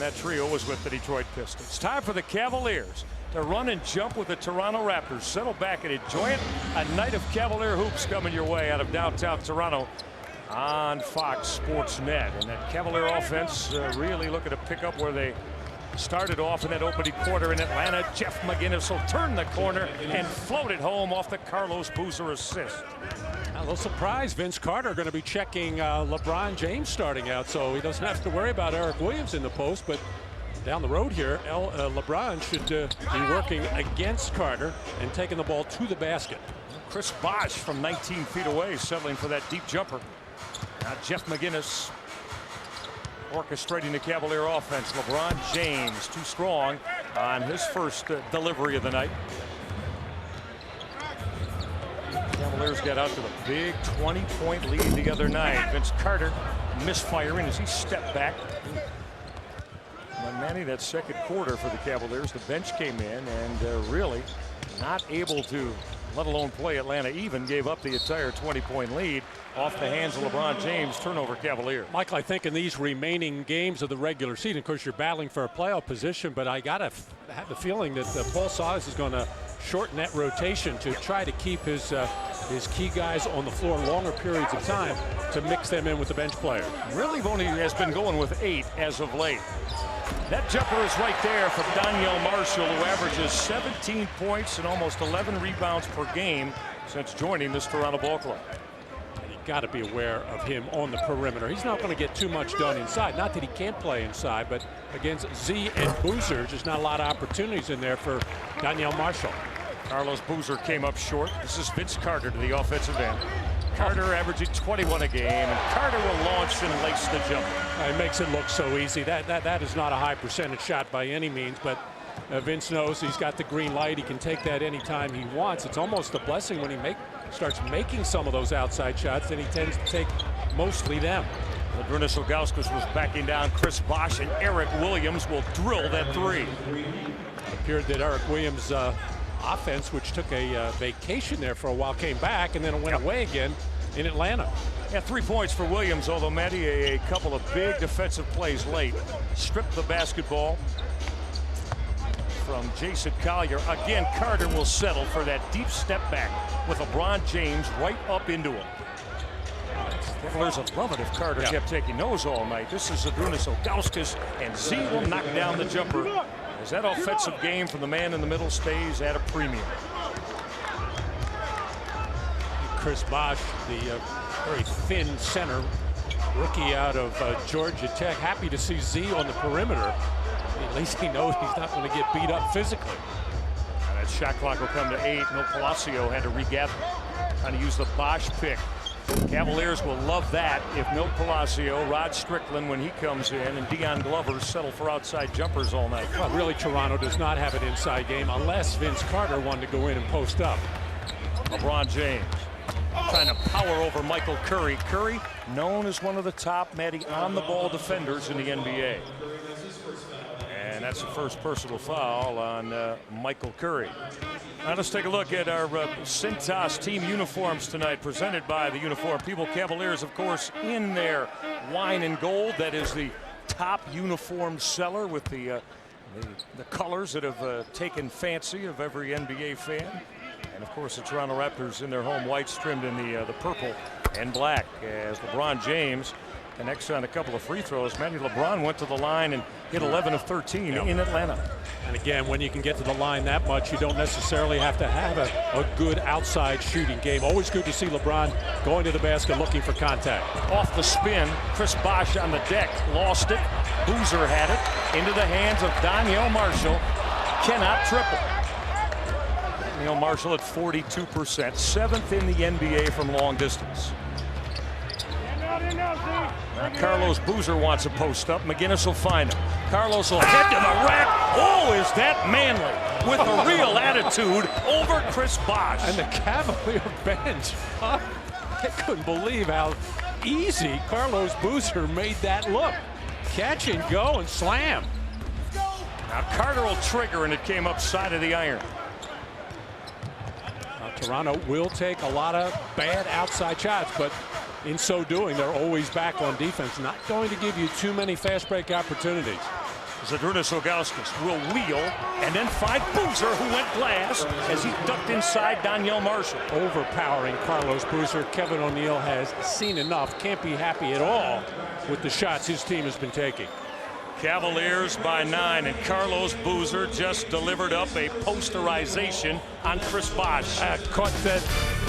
that trio was with the Detroit Pistons. Time for the Cavaliers to run and jump with the Toronto Raptors. Settle back and enjoy it. A night of Cavalier hoops coming your way out of downtown Toronto on Fox Sports Net. And that Cavalier offense really looking to pick up where they started off in that opening quarter in Atlanta. Jeff McInnes will turn the corner and float it home off the Carlos Boozer assist. A little surprise, Vince Carter going to be checking LeBron James starting out, so he doesn't have to worry about Eric Williams in the post. But down the road here, LeBron should be working against Carter and taking the ball to the basket. Chris Bosh from 19 feet away, settling for that deep jumper. Now Jeff McInnes orchestrating the Cavalier offense. LeBron James too strong on his first delivery of the night. Cavaliers got out to the big 20-point lead the other night. Vince Carter misfiring as he stepped back. But Manny, that second quarter for the Cavaliers, the bench came in and really not able to, let alone play Atlanta even, gave up the entire 20-point lead off the hands of LeBron James. Turnover Cavalier. Michael, I think in these remaining games of the regular season, of course, you're battling for a playoff position, but I got to have the feeling that Paul Silas is going to shorten that rotation to try to keep his key guys on the floor longer periods of time to mix them in with the bench players. Really only has been going with 8 as of late. That jumper is right there from Danielle Marshall, who averages 17 points and almost 11 rebounds per game since joining this Toronto ball club. You got to be aware of him on the perimeter. He's not going to get too much done inside. Not that he can't play inside, but against Z and Boozer, just not a lot of opportunities in there for Danielle Marshall. Carlos Boozer came up short. This is Vince Carter to the offensive end. Carter averaging 21 a game, and Carter will launch and lace the jumper. It makes it look so easy. That is not a high percentage shot by any means, but Vince knows he's got the green light. He can take that anytime he wants. It's almost a blessing when he starts making some of those outside shots, and he tends to take mostly them. Adrinas Ilgauskas was backing down Chris Bosh, and Eric Williams will drill that three. It appeared that Eric Williams' offense, which took a vacation there for a while, came back and then it went away again in Atlanta. Yeah, 3 points for Williams, although Matty, a couple of big defensive plays late. Stripped the basketball from Jason Collier. Again, Carter will settle for that deep step back with LeBron James right up into him. Cavaliers would love it if Carter kept taking those all night. This is Adrinas Ilgauskas, and Z will knock down the jumper as that offensive game from the man in the middle stays at a premium. Chris Bosh, the very thin center, rookie out of Georgia Tech. Happy to see Z on the perimeter. At least he knows he's not going to get beat up physically. And that shot clock will come to 8. Milt Palacio had to regather, trying to use the Bosh pick. Cavaliers will love that if Milt Palacio, Rod Strickland when he comes in, and Dion Glover settle for outside jumpers all night. Well, really, Toronto does not have an inside game unless Vince Carter wanted to go in and post up. LeBron James trying to power over Michael Curry. Curry, known as one of the top, Matty, on-the-ball defenders in the NBA. And that's the first personal foul on Michael Curry. Now let's take a look at our Cintas team uniforms tonight, presented by the Uniform People. Cavaliers, of course, in their wine and gold. That is the top uniform seller with the colors that have taken fancy of every NBA fan. And of course, the Toronto Raptors in their home whites trimmed in the purple and black, as LeBron James connects on a couple of free throws. Manny, LeBron went to the line and hit 11 of 13 in Atlanta. And again, when you can get to the line that much, you don't necessarily have to have a good outside shooting game. Always good to see LeBron going to the basket looking for contact. Off the spin, Chris Bosh on the deck, lost it. Boozer had it into the hands of Danielle Marshall. Cannot triple. Danielle Marshall at 42%, 7th in the NBA from long distance. Now Carlos Boozer wants a post up. McInnes will find him. Carlos will head to the rack. Oh, is that manly with a real attitude over Chris Bosh. And the Cavalier bench, I couldn't believe how easy Carlos Boozer made that look. Catch and go and slam. Now Carter will trigger, and it came up side of the iron. Toronto will take a lot of bad outside shots, but in so doing, they're always back on defense. Not going to give you too many fast break opportunities. Zdrunas Ilgauskas will wheel and then find Boozer, who went glass as he ducked inside Danielle Marshall. Overpowering Carlos Boozer. Kevin O'Neill has seen enough. Can't be happy at all with the shots his team has been taking. Cavaliers by 9, and Carlos Boozer just delivered up a posterization on Chris Bosh. Caught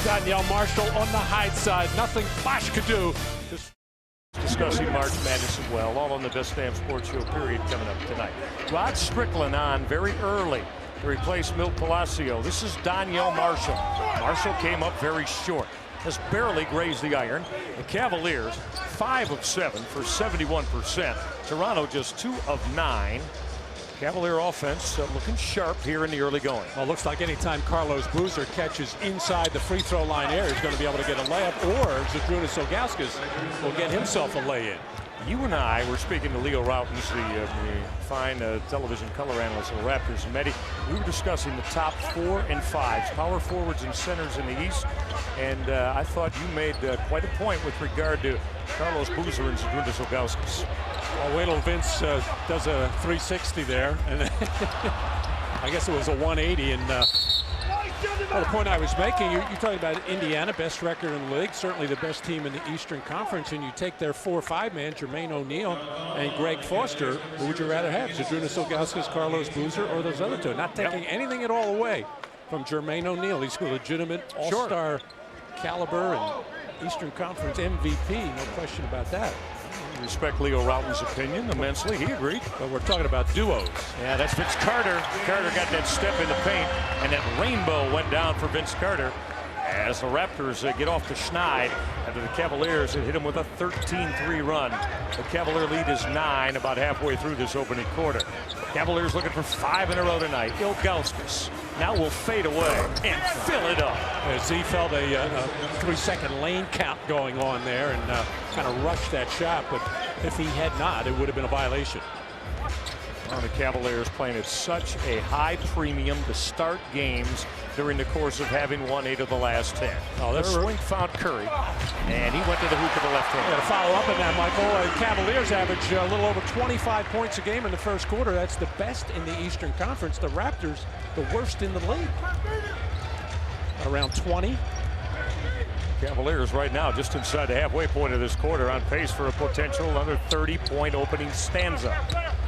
Danielle Marshall on the high side. Nothing Bosh could do. Discussing March Madness as well, all on the Best Damn Sports Show period coming up tonight. Rod Strickland on very early to replace Milt Palacio. This is Danielle Marshall. Marshall came up very short, has barely grazed the iron. The Cavaliers 5 of 7 for 71%. Toronto just 2 of 9. Cavalier offense looking sharp here in the early going. Well, looks like anytime Carlos Boozer catches inside the free throw line area, he's going to be able to get a layup, or Zdrunas Ilgauskas will get himself a lay-in. You and I were speaking to Leo Rautins, the fine television color analyst of the Raptors, and Mehdi. We were discussing the top 4 and 5s, power forwards and centers in the East, and I thought you made quite a point with regard to Carlos Boozer and Zdrunas Ilgauskas. Well, wait till Vince does a 360 there, and I guess it was a 180. And well, the point I was making, you're talking about Indiana, best record in the league, certainly the best team in the Eastern Conference, and you take their 4-5 man, Jermaine O'Neal and Greg Foster. Who would you rather have, Zdrunas Ilgauskas, Carlos Boozer, or those other two? Not taking anything at all away from Jermaine O'Neal. He's a legitimate all-star caliber and Eastern Conference MVP, no question about that. Respect Leo Rautins' opinion immensely. He agreed. But we're talking about duos. Yeah, that's Vince Carter. Carter got that step in the paint, and that rainbow went down for Vince Carter as the Raptors get off the schneid after the Cavaliers had hit them with a 13-3 run. The Cavalier lead is 9 about halfway through this opening quarter. Cavaliers looking for 5 in a row tonight. Ilgauskas now will fade away and fill it up. Z felt a 3-second lane count going on there and kind of rushed that shot, but if he had not, it would have been a violation. Well, the Cavaliers playing at such a high premium to start games during the course of having won 8 of the last 10. Oh, the swing found Curry, and he went to the hoop with the left hand. To follow up on that, Michael, Cavaliers average a little over 25 points a game in the first quarter. That's the best in the Eastern Conference. The Raptors, the worst in the league. Around 20. Cavaliers right now just inside the halfway point of this quarter, on pace for a potential another 30-point opening stanza.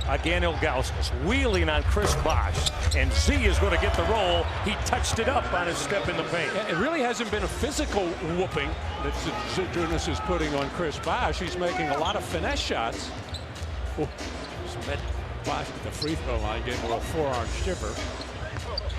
Again, Ilgauskas wheeling on Chris Bosh, and Z is going to get the roll. He touched it up on his step in the paint. It really hasn't been a physical whooping that Zdrunas is putting on Chris Bosh. He's making a lot of finesse shots. Oh, just met Bosh at the free throw line, getting a little forearm shiver.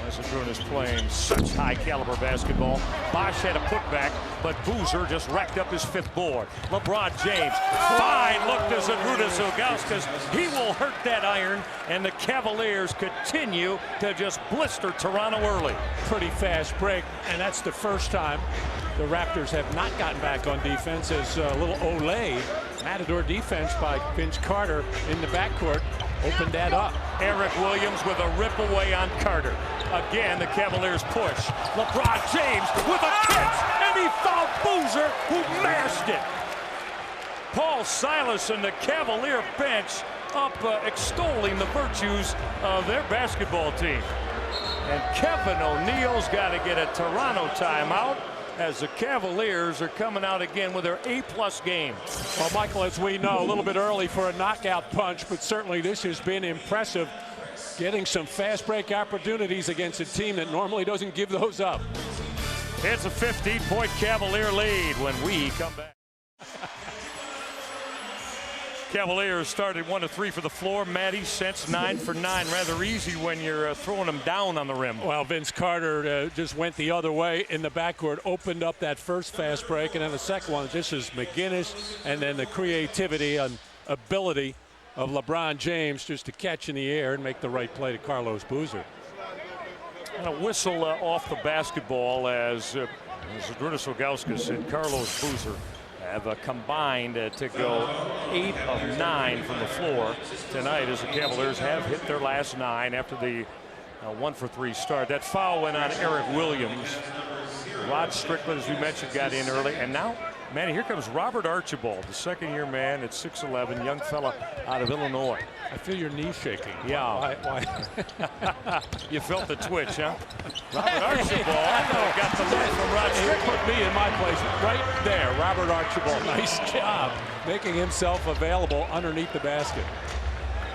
Zdrunas playing such high caliber basketball. Bosh had a putback, but Boozer just racked up his 5th board. LeBron James, fine look to Zdrunas Ilgauskas. He will hurt that iron, and the Cavaliers continue to just blister Toronto early. Pretty fast break, and that's the first time the Raptors have not gotten back on defense, as a little Olay matador defense by Vince Carter in the backcourt opened that up. Eric Williams with a rip away on Carter. Again, the Cavaliers push. LeBron James with a catch, and he fouled Boozer, who mashed it. Paul Silas and the Cavalier bench up extolling the virtues of their basketball team. And Kevin O'Neill's got to get a Toronto timeout, as the Cavaliers are coming out again with their A+ game. Well, Michael, as we know, a little bit early for a knockout punch, but certainly this has been impressive, getting some fast break opportunities against a team that normally doesn't give those up. It's a 15-point Cavalier lead when we come back. Cavaliers started 1 of 3 for the floor. Matty Sense 9 for 9. Rather easy when you're throwing them down on the rim. Well, Vince Carter just went the other way in the backcourt, opened up that first fast break, and then the second one, this is McGinnis, and then the creativity and ability of LeBron James just to catch in the air and make the right play to Carlos Boozer. And a whistle off the basketball as Zdrunas Ilgauskas and Carlos Boozer have combined to go 8 of 9 from the floor tonight, as the Cavaliers have hit their last 9 after the 1 for 3 start. That foul went on Eric Williams. Rod Strickland, as we mentioned, got in early, and now Manny, here comes Robert Archibald, the second-year man at 6'11", young fella out of Illinois. I feel your knee shaking. Yeah. Why? You felt the twitch, huh? Robert Archibald got the look from Rod Strickland. Put me in my place right there. Robert Archibald, nice job making himself available underneath the basket.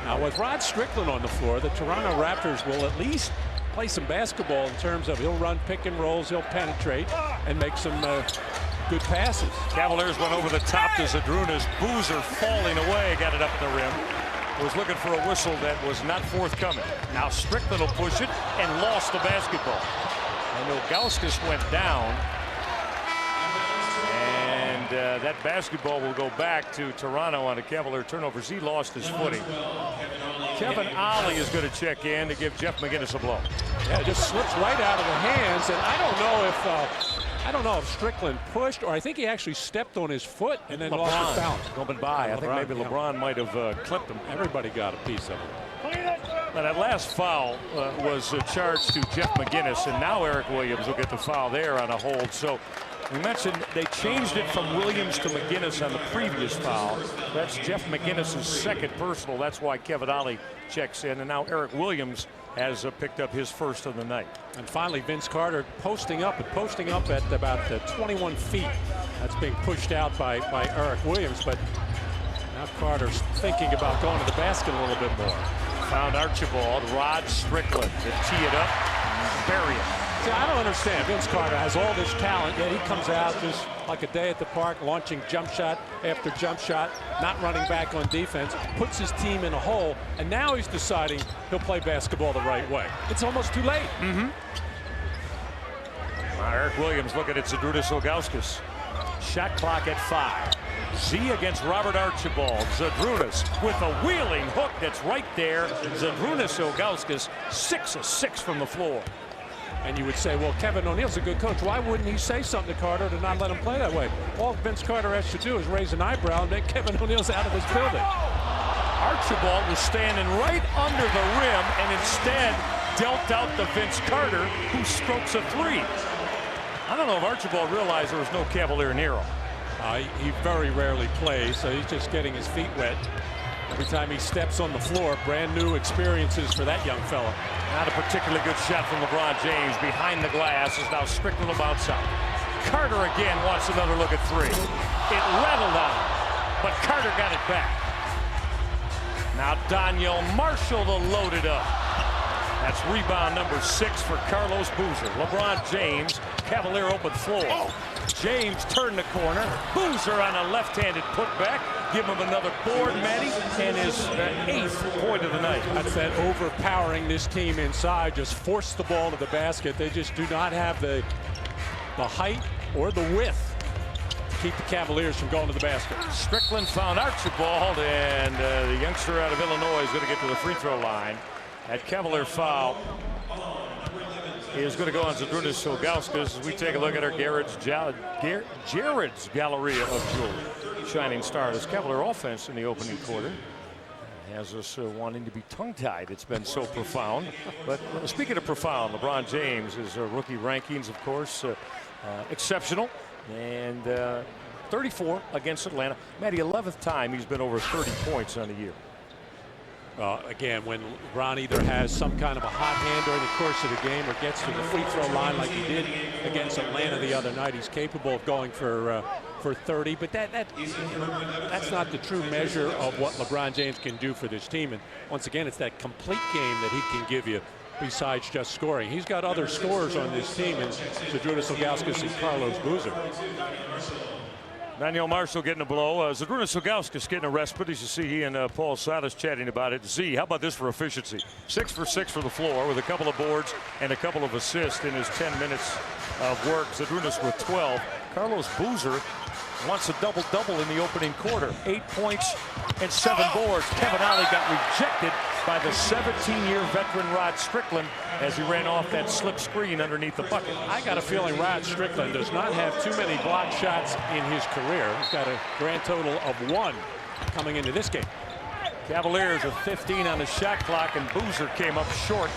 Now with Rod Strickland on the floor, the Toronto Raptors will at least play some basketball in terms of he'll run pick and rolls, he'll penetrate, and make some good passes. Cavaliers went over the top to Zadrunas. Boozer falling away, got it up the rim. Was looking for a whistle that was not forthcoming. Now Strickland will push it and lost the basketball. And Ilgauskas went down. And that basketball will go back to Toronto on a Cavalier turnover. He lost his footing. Kevin Ollie is going to check in to give Jeff McGinnis a blow. Yeah, it just slips right out of the hands, and I don't know if Strickland pushed, or I think he actually stepped on his foot and then lost his balance. Going by. I think maybe LeBron might have clipped him. Everybody got a piece of it. Now that last foul was charged to Jeff McGinnis, and now Eric Williams will get the foul there on a hold. So we mentioned they changed it from Williams to McGinnis on the previous foul. That's Jeff McGinnis' second personal. That's why Kevin Ollie checks in, and now Eric Williams has picked up his first of the night. And finally, Vince Carter posting up at about 21 feet. That's being pushed out by Eric Williams, but now Carter's thinking about going to the basket a little bit more. Found Archibald, Rod Strickland to tee it up, bury it. See, I don't understand. Vince Carter has all this talent, yet he comes out just like a day at the park, launching jump shot after jump shot, not running back on defense, puts his team in a hole, and now he's deciding he'll play basketball the right way. It's almost too late. Eric Williams looking at Zadrunas Ilgauskas. Shot clock at 5. Z against Robert Archibald. Zadrunas with a wheeling hook that's right there. Zadrunas Ilgauskas 6 of 6 from the floor. And you would say, well, Kevin O'Neal's a good coach. Why wouldn't he say something to Carter to not let him play that way? All Vince Carter has to do is raise an eyebrow and make Kevin O'Neal's out of his building. Archibald was standing right under the rim and instead dealt out to Vince Carter, who strokes a 3. I don't know if Archibald realized there was no Cavalier near him. He very rarely plays, so he's just getting his feet wet. Every time he steps on the floor, brand new experiences for that young fella. Not a particularly good shot from LeBron James. Behind the glass is now Strickland about south. Carter again wants another look at 3. It rattled on him, but Carter got it back. Now Daniel Marshall to load it up. That's rebound number 6 for Carlos Boozer. LeBron James, Cavalier open floor. James turned the corner. Boozer on a left-handed putback. Give him another board, Matty, and his 8th point of the night. That's that overpowering this team inside. Just force the ball to the basket. They just do not have the height or the width to keep the Cavaliers from going to the basket. Strickland found Archibald, and the youngster out of Illinois is going to get to the free throw line. That Cavalier foul is going to go on Zadrunas Ilgauskas as we take a look at our Jared's Galleria of Jewelry. Shining star. This Cavalier offense in the opening quarter has us wanting to be tongue-tied. It's been so profound. But speaking of profound, LeBron James, his rookie rankings, of course, exceptional. And 34 against Atlanta. Matty, 11th time he's been over 30 points on the year. Again, when LeBron either has some kind of a hot hand during the course of the game or gets to the free throw line like he did against Atlanta the other night, he's capable of going for 30. But that's not the true measure of what LeBron James can do for this team. And once again, it's that complete game that he can give you besides just scoring. He's got other scorers on this team, and Zadrunas Ilgauskas and Carlos Boozer. Daniel Marshall getting a blow. Zadrunas Ilgauskas getting a respite. As you see, he and Paul Silas chatting about it. Z, how about this for efficiency? 6 for 6 for the floor with a couple of boards and a couple of assists in his 10 minutes of work. Zadrunas with 12. Carlos Boozer wants a double-double in the opening quarter. 8 points and 7 boards. Kevin Ollie got rejected by the 17-year veteran Rod Strickland as he ran off that slip screen underneath the bucket. I got a feeling Rod Strickland does not have too many block shots in his career. He's got a grand total of 1 coming into this game. Cavaliers with 15 on the shot clock, and Boozer came up short.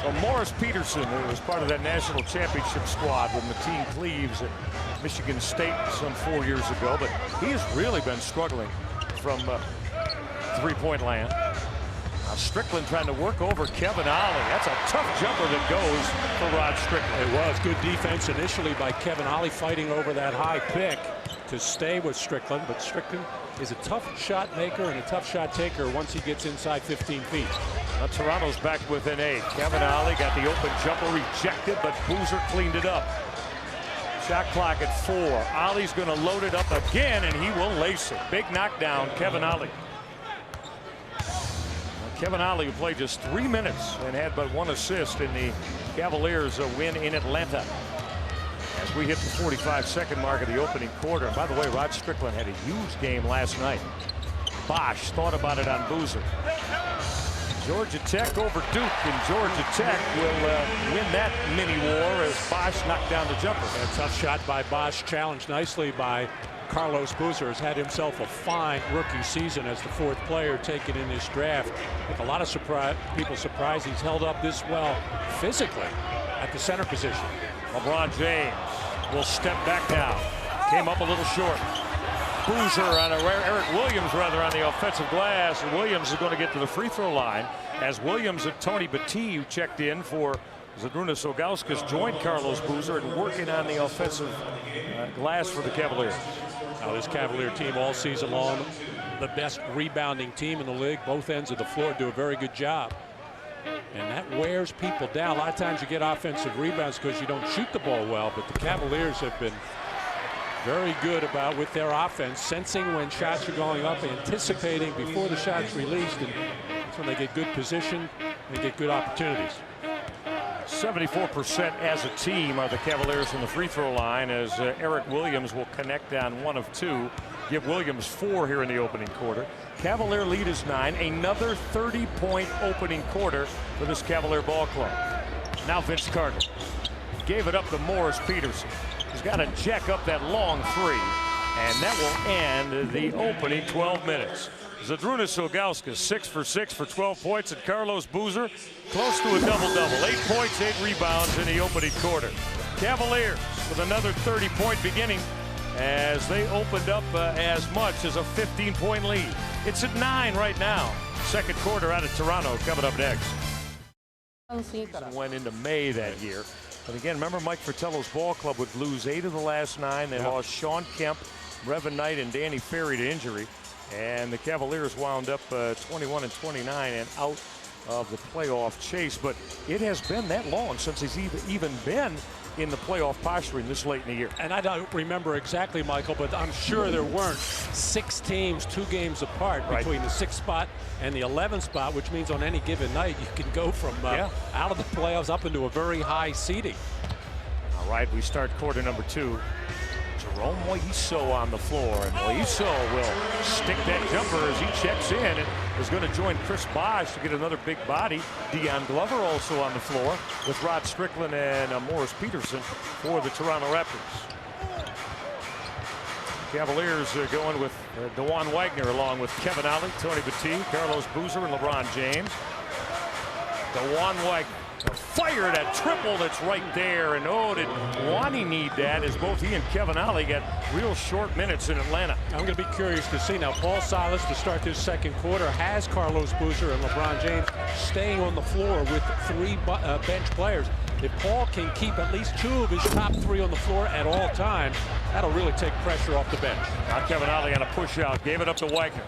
So Well, Morris Peterson, who was part of that national championship squad with Mateen Cleaves at Michigan State some 4 years ago, but he has really been struggling from three-point land. Now Strickland trying to work over Kevin Ollie. That's a tough jumper that goes for Rod Strickland. It was good defense initially by Kevin Ollie, fighting over that high pick to stay with Strickland, but Strickland is a tough shot maker and a tough shot taker once he gets inside 15 feet. Now Toronto's back within 8. Kevin Ollie got the open jumper rejected, but Boozer cleaned it up. Shot clock at 4. Ollie's going to load it up again, and he will lace it. Big knockdown, Kevin Ollie. Kevin Ollie, who played just 3 minutes and had but 1 assist in the Cavaliers' win in Atlanta. As we hit the 45-second mark of the opening quarter. And by the way, Rod Strickland had a huge game last night. Bosch thought about it on Boozer. Georgia Tech over Duke, and Georgia Tech will win that mini war as Bosch knocked down the jumper. And a tough shot by Bosch, challenged nicely by Carlos Boozer. Has had himself a fine rookie season as the 4th player taken in this draft. I think a lot of people surprised he's held up this well physically at the center position. LeBron James will step back now. Came up a little short. Boozer on Eric Williams rather on the offensive glass. Williams is going to get to the free throw line as Williams and Tony Battie, who checked in for Zydrunas Ilgauskas, joined Carlos Boozer and working on the offensive glass for the Cavaliers. Now this Cavalier team all season long, the best rebounding team in the league. Both ends of the floor do a very good job. And that wears people down. A lot of times you get offensive rebounds because you don't shoot the ball well, but the Cavaliers have been very good about with their offense, sensing when shots are going up, anticipating before the shot's released, and that's when they get good position and get good opportunities. 74% as a team are the Cavaliers from the free throw line, as Eric Williams will connect on 1 of 2. Give Williams 4 here in the opening quarter. Cavalier lead is 9. Another 30-point opening quarter for this Cavalier ball club. Now Vince Carter gave it up to Morris Peterson. He's got to jack up that long 3, and that will end the opening 12 minutes. Zydrunas Ilgauskas 6 for 6 for 12 points, and Carlos Boozer close to a double-double. 8 points, 8 rebounds in the opening quarter. Cavaliers with another 30-point beginning as they opened up as much as a 15-point lead. It's at 9 right now. Second quarter out of Toronto coming up next. Went into May that year. But again, remember Mike Fratello's ball club would lose 8 of the last 9. They lost Sean Kemp, Revan Knight, and Danny Ferry to injury. And the Cavaliers wound up 21-29 and out of the playoff chase. But it has been that long since he's even been in the playoff posturing this late in the year. And I don't remember exactly, Michael, but I'm sure there weren't 6 teams 2 games apart between the 6th spot and the 11th spot, which means on any given night you can go from out of the playoffs up into a very high seeding. All right, we start quarter number 2. Jerome Moiso on the floor, and Moiso will stick that jumper as he checks in and is going to join Chris Bosch to get another big body. Dion Glover also on the floor with Rod Strickland and Morris Peterson for the Toronto Raptors. Cavaliers going with DeJuan Wagner along with Kevin Ollie, Tony Battie, Carlos Boozer, and LeBron James. DeJuan Wagner to fire that triple that's right there, and oh, did Wani need that as both he and Kevin Ollie got real short minutes in Atlanta. I'm going to be curious to see now. Paul Silas to start this second quarter has Carlos Boozer and LeBron James staying on the floor with 3 bench players. If Paul can keep at least 2 of his top 3 on the floor at all times, that'll really take pressure off the bench. Now Kevin Ollie on a push out, gave it up to Wagner.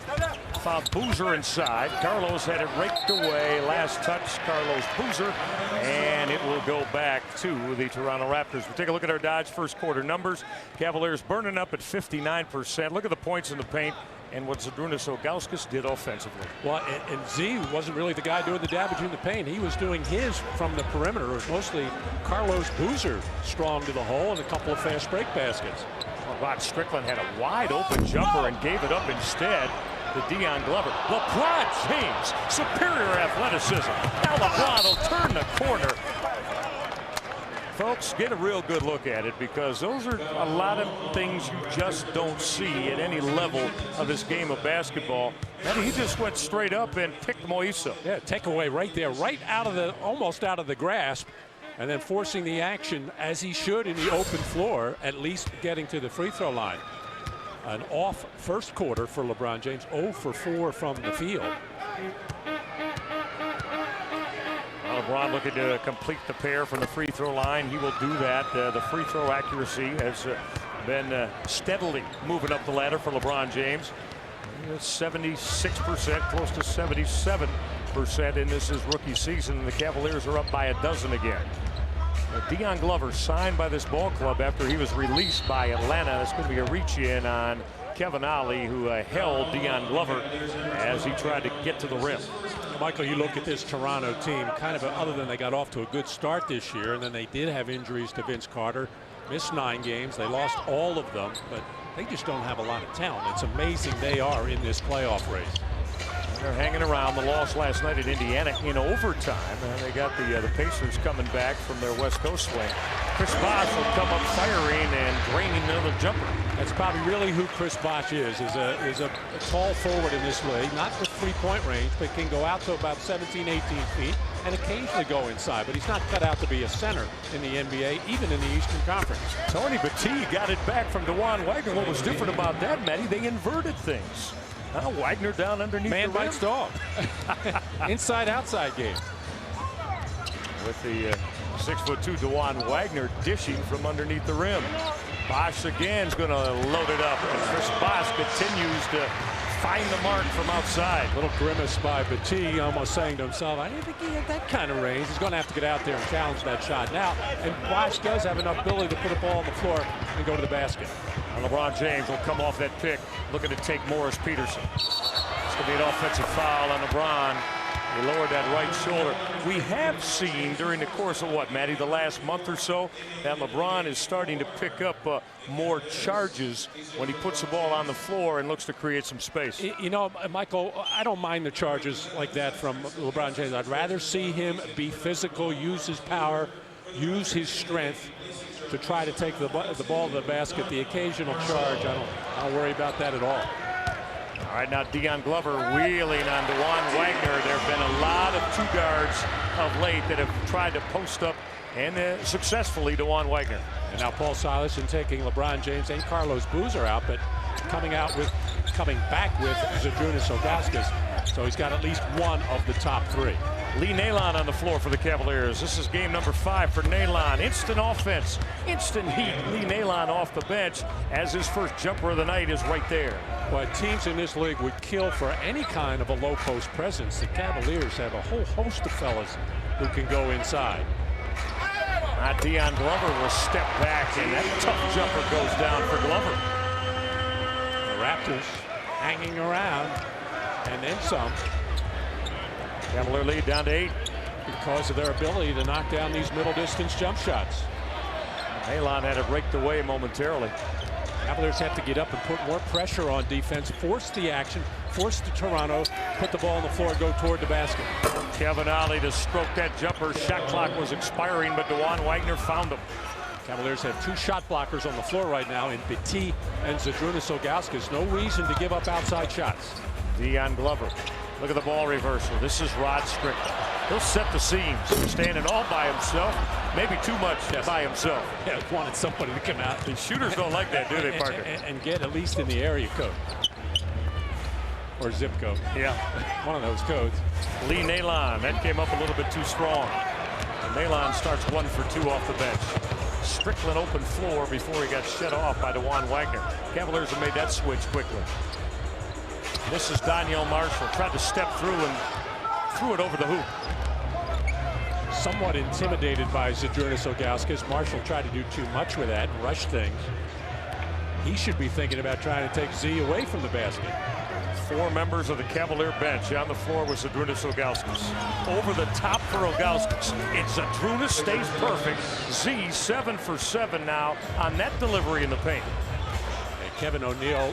Found Boozer inside. Carlos had it raked away. Last touch, Carlos Boozer, and it will go back to the Toronto Raptors. We'll take a look at our Dodge first quarter numbers. Cavaliers burning up at 59%. Look at the points in the paint and what Zydrunas Ilgauskas did offensively. Well, and Z wasn't really the guy doing the damage in the paint. He was doing his from the perimeter. It was mostly Carlos Boozer strong to the hole and a couple of fast break baskets. Well, Rod Strickland had a wide open jumper and gave it up instead to Dion Glover. LeBron James, superior athleticism. Now LeBron will turn the corner. Folks, get a real good look at it, because those are a lot of things you just don't see at any level of this game of basketball. And he just went straight up and picked Moisa. Yeah, takeaway right there, right out of the, almost out of the grasp, and then forcing the action as he should in the open floor, at least getting to the free throw line. An off first quarter for LeBron James, 0 for 4 from the field. LeBron looking to complete the pair from the free throw line. He will do that. The free throw accuracy has been steadily moving up the ladder for LeBron James. 76%, close to 77% in this his rookie season. And the Cavaliers are up by a dozen again. Deion Glover signed by this ball club after he was released by Atlanta. It's going to be a reach in on Kevin Ollie, who held Deion Glover as he tried to get to the rim. Michael, you look at this Toronto team, kind of other than they got off to a good start this year, and then they did have injuries to Vince Carter, missed 9 games. They lost all of them, but they just don't have a lot of talent. It's amazing they are in this playoff race. And they're hanging around. The loss last night at Indiana in overtime, and they got the Pacers coming back from their West Coast swing. Chris Bosh will come up firing and draining another jumper. That's probably really who Chris Bosh is a tall forward in this league, not with 3-point range, but can go out to about 17, 18 feet and occasionally go inside. But he's not cut out to be a center in the NBA, even in the Eastern Conference. Tony Battie got it back from DeJuan Wagner. What was different about that, Matty? They inverted things. Now Wagner down underneath Man the rim. bites dog. Inside-outside game. With the 6'2" DeJuan Wagner dishing from underneath the rim. Bosh again is going to load it up, and Chris Bosh continues to find the mark from outside. Little grimace by Battie, almost saying to himself, I didn't think he had that kind of range. He's going to have to get out there and challenge that shot now. And Bosh does have enough ability to put a ball on the floor and go to the basket. And LeBron James will come off that pick, looking to take Morris Peterson. It's going to be an offensive foul on LeBron. He lowered that right shoulder. We have seen during the course of what, Matty, the last month or so, that LeBron is starting to pick up more charges when he puts the ball on the floor and looks to create some space. You know, Michael, I don't mind the charges like that from LeBron James. I'd rather see him be physical, use his power, use his strength to try to take the ball to the basket. The occasional charge, I don't worry about that at all. All right, now Deion Glover wheeling on DeJuan Wagner. There have been a lot of 2 guards of late that have tried to post up, and successfully DeJuan Wagner. And now Paul Silas taking LeBron James and Carlos Boozer out, but coming back with Zydrunas Ilgauskas. So he's got at least one of the top 3. Lee Nalon on the floor for the Cavaliers. This is game number 5 for Nalon. Instant offense, instant heat. Lee Nalon off the bench as his first jumper of the night is right there. But teams in this league would kill for any kind of a low post presence. The Cavaliers have a whole host of fellas who can go inside. Deion Glover will step back, and that tough jumper goes down for Glover. The Raptors hanging around, and then some. Cavalier lead down to 8. Because of their ability to knock down these middle distance jump shots. Nalon had it raked away momentarily. Cavaliers have to get up and put more pressure on defense, force the action, force the Toronto, put the ball on the floor, go toward the basket. Kevin Ollie to stroke that jumper. Shot clock was expiring, but DeJuan Wagner found him. Cavaliers have 2 shot blockers on the floor right now in Battie and Zydrunas Ilgauskas. No reason to give up outside shots. Deion Glover. Look at the ball reversal. This is Rod Strickland. He'll set the seams. Standing all by himself. Maybe too much by himself. Yeah, wanted somebody to come out. The shooters don't like that, do they, Parker? And get at least in the area code. Or zip code. Yeah. One of those codes. Lee Nalon. That came up a little bit too strong. And Nalon starts 1 for 2 off the bench. Strickland open floor before he got shut off by DeJuan Wagner. Cavaliers have made that switch quickly. This is Daniel Marshall. Tried to step through and threw it over the hoop. Somewhat intimidated by Zydrunas Ilgauskas. Marshall tried to do too much with that and rush things. He should be thinking about trying to take Z away from the basket. 4 members of the Cavalier bench on the floor with Zydrunas Ilgauskas. Over the top for Ilgauskas. It's Zydrunas stays perfect. Z 7 for 7 now on that delivery in the paint. And Kevin O'Neal,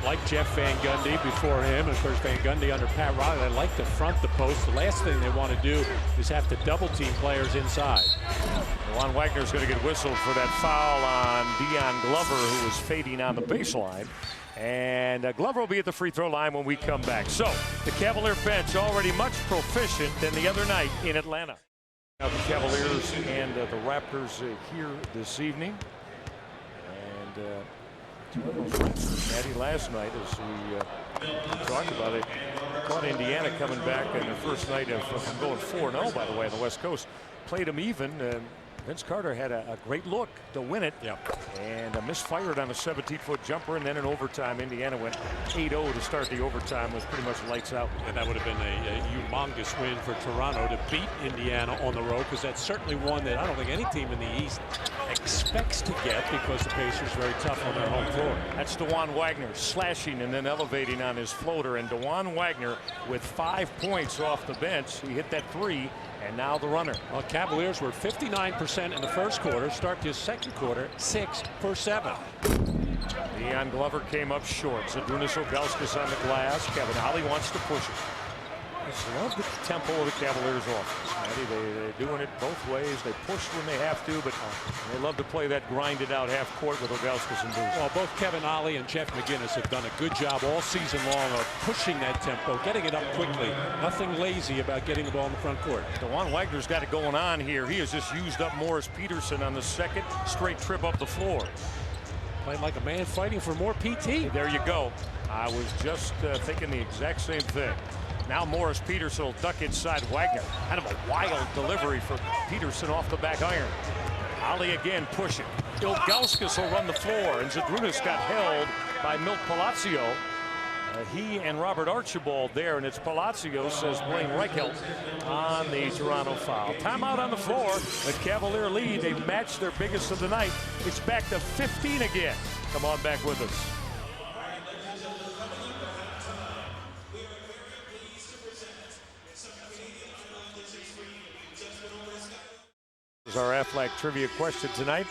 like Jeff Van Gundy before him, and of course Van Gundy under Pat Riley, they like to front the post. The last thing they want to do is have to double team players inside. Juan Wagner's going to get whistled for that foul on Dion Glover, who was fading on the baseline. And Glover will be at the free throw line when we come back. So the Cavalier bench already much proficient than the other night in Atlanta. Now the Cavaliers and the Raptors here this evening. And Maddie, last night, as we talked about it, caught Indiana coming back in their first night of going 4-0, by the way, on the West Coast. Played them even. Vince Carter had a great look to win it. Yeah. And misfired on a 17-foot jumper, and then in overtime, Indiana went 8-0 to start the overtime. Was pretty much lights out. And that would have been a humongous win for Toronto to beat Indiana on the road, because that's certainly one that I don't think any team in the East expects to get, because the Pacers are very tough on their home floor. That's DeJuan Wagner slashing and then elevating on his floater. And DeJuan Wagner with 5 points off the bench. He hit that three, and now the runner. Well, Cavaliers were 59% in the first quarter. Start this second quarter, 6 for 7. Dion Glover came up short. Zydrunas Ilgauskas on the glass. Kevin Ollie wants to push it. I just love the tempo of the Cavaliers offense. They're doing it both ways. They push when they have to, but they love to play that grinded out half court with Ilgauskas and Boozer. Well, both Kevin Ollie and Jeff McGinnis have done a good job all season long of pushing that tempo, getting it up quickly. Nothing lazy about getting the ball in the front court. DeJuan Wagner's got it going on here. He has just used up Morris Peterson on the second straight trip up the floor. Playing like a man fighting for more PT. There you go. I was just thinking the exact same thing. Now Morris Peterson will duck inside Wagner. Kind of a wild delivery for Peterson off the back iron. Ollie again pushing. Ilgauskas will run the floor, and Zydrunas got held by Milt Palacio. He and Robert Archibald there, and it's Palacio, says Blaine Reichelt, on the Toronto foul. Timeout on the floor. The Cavalier lead. They matched their biggest of the night. It's back to 15 again. Come on back with us. Our Aflac trivia question tonight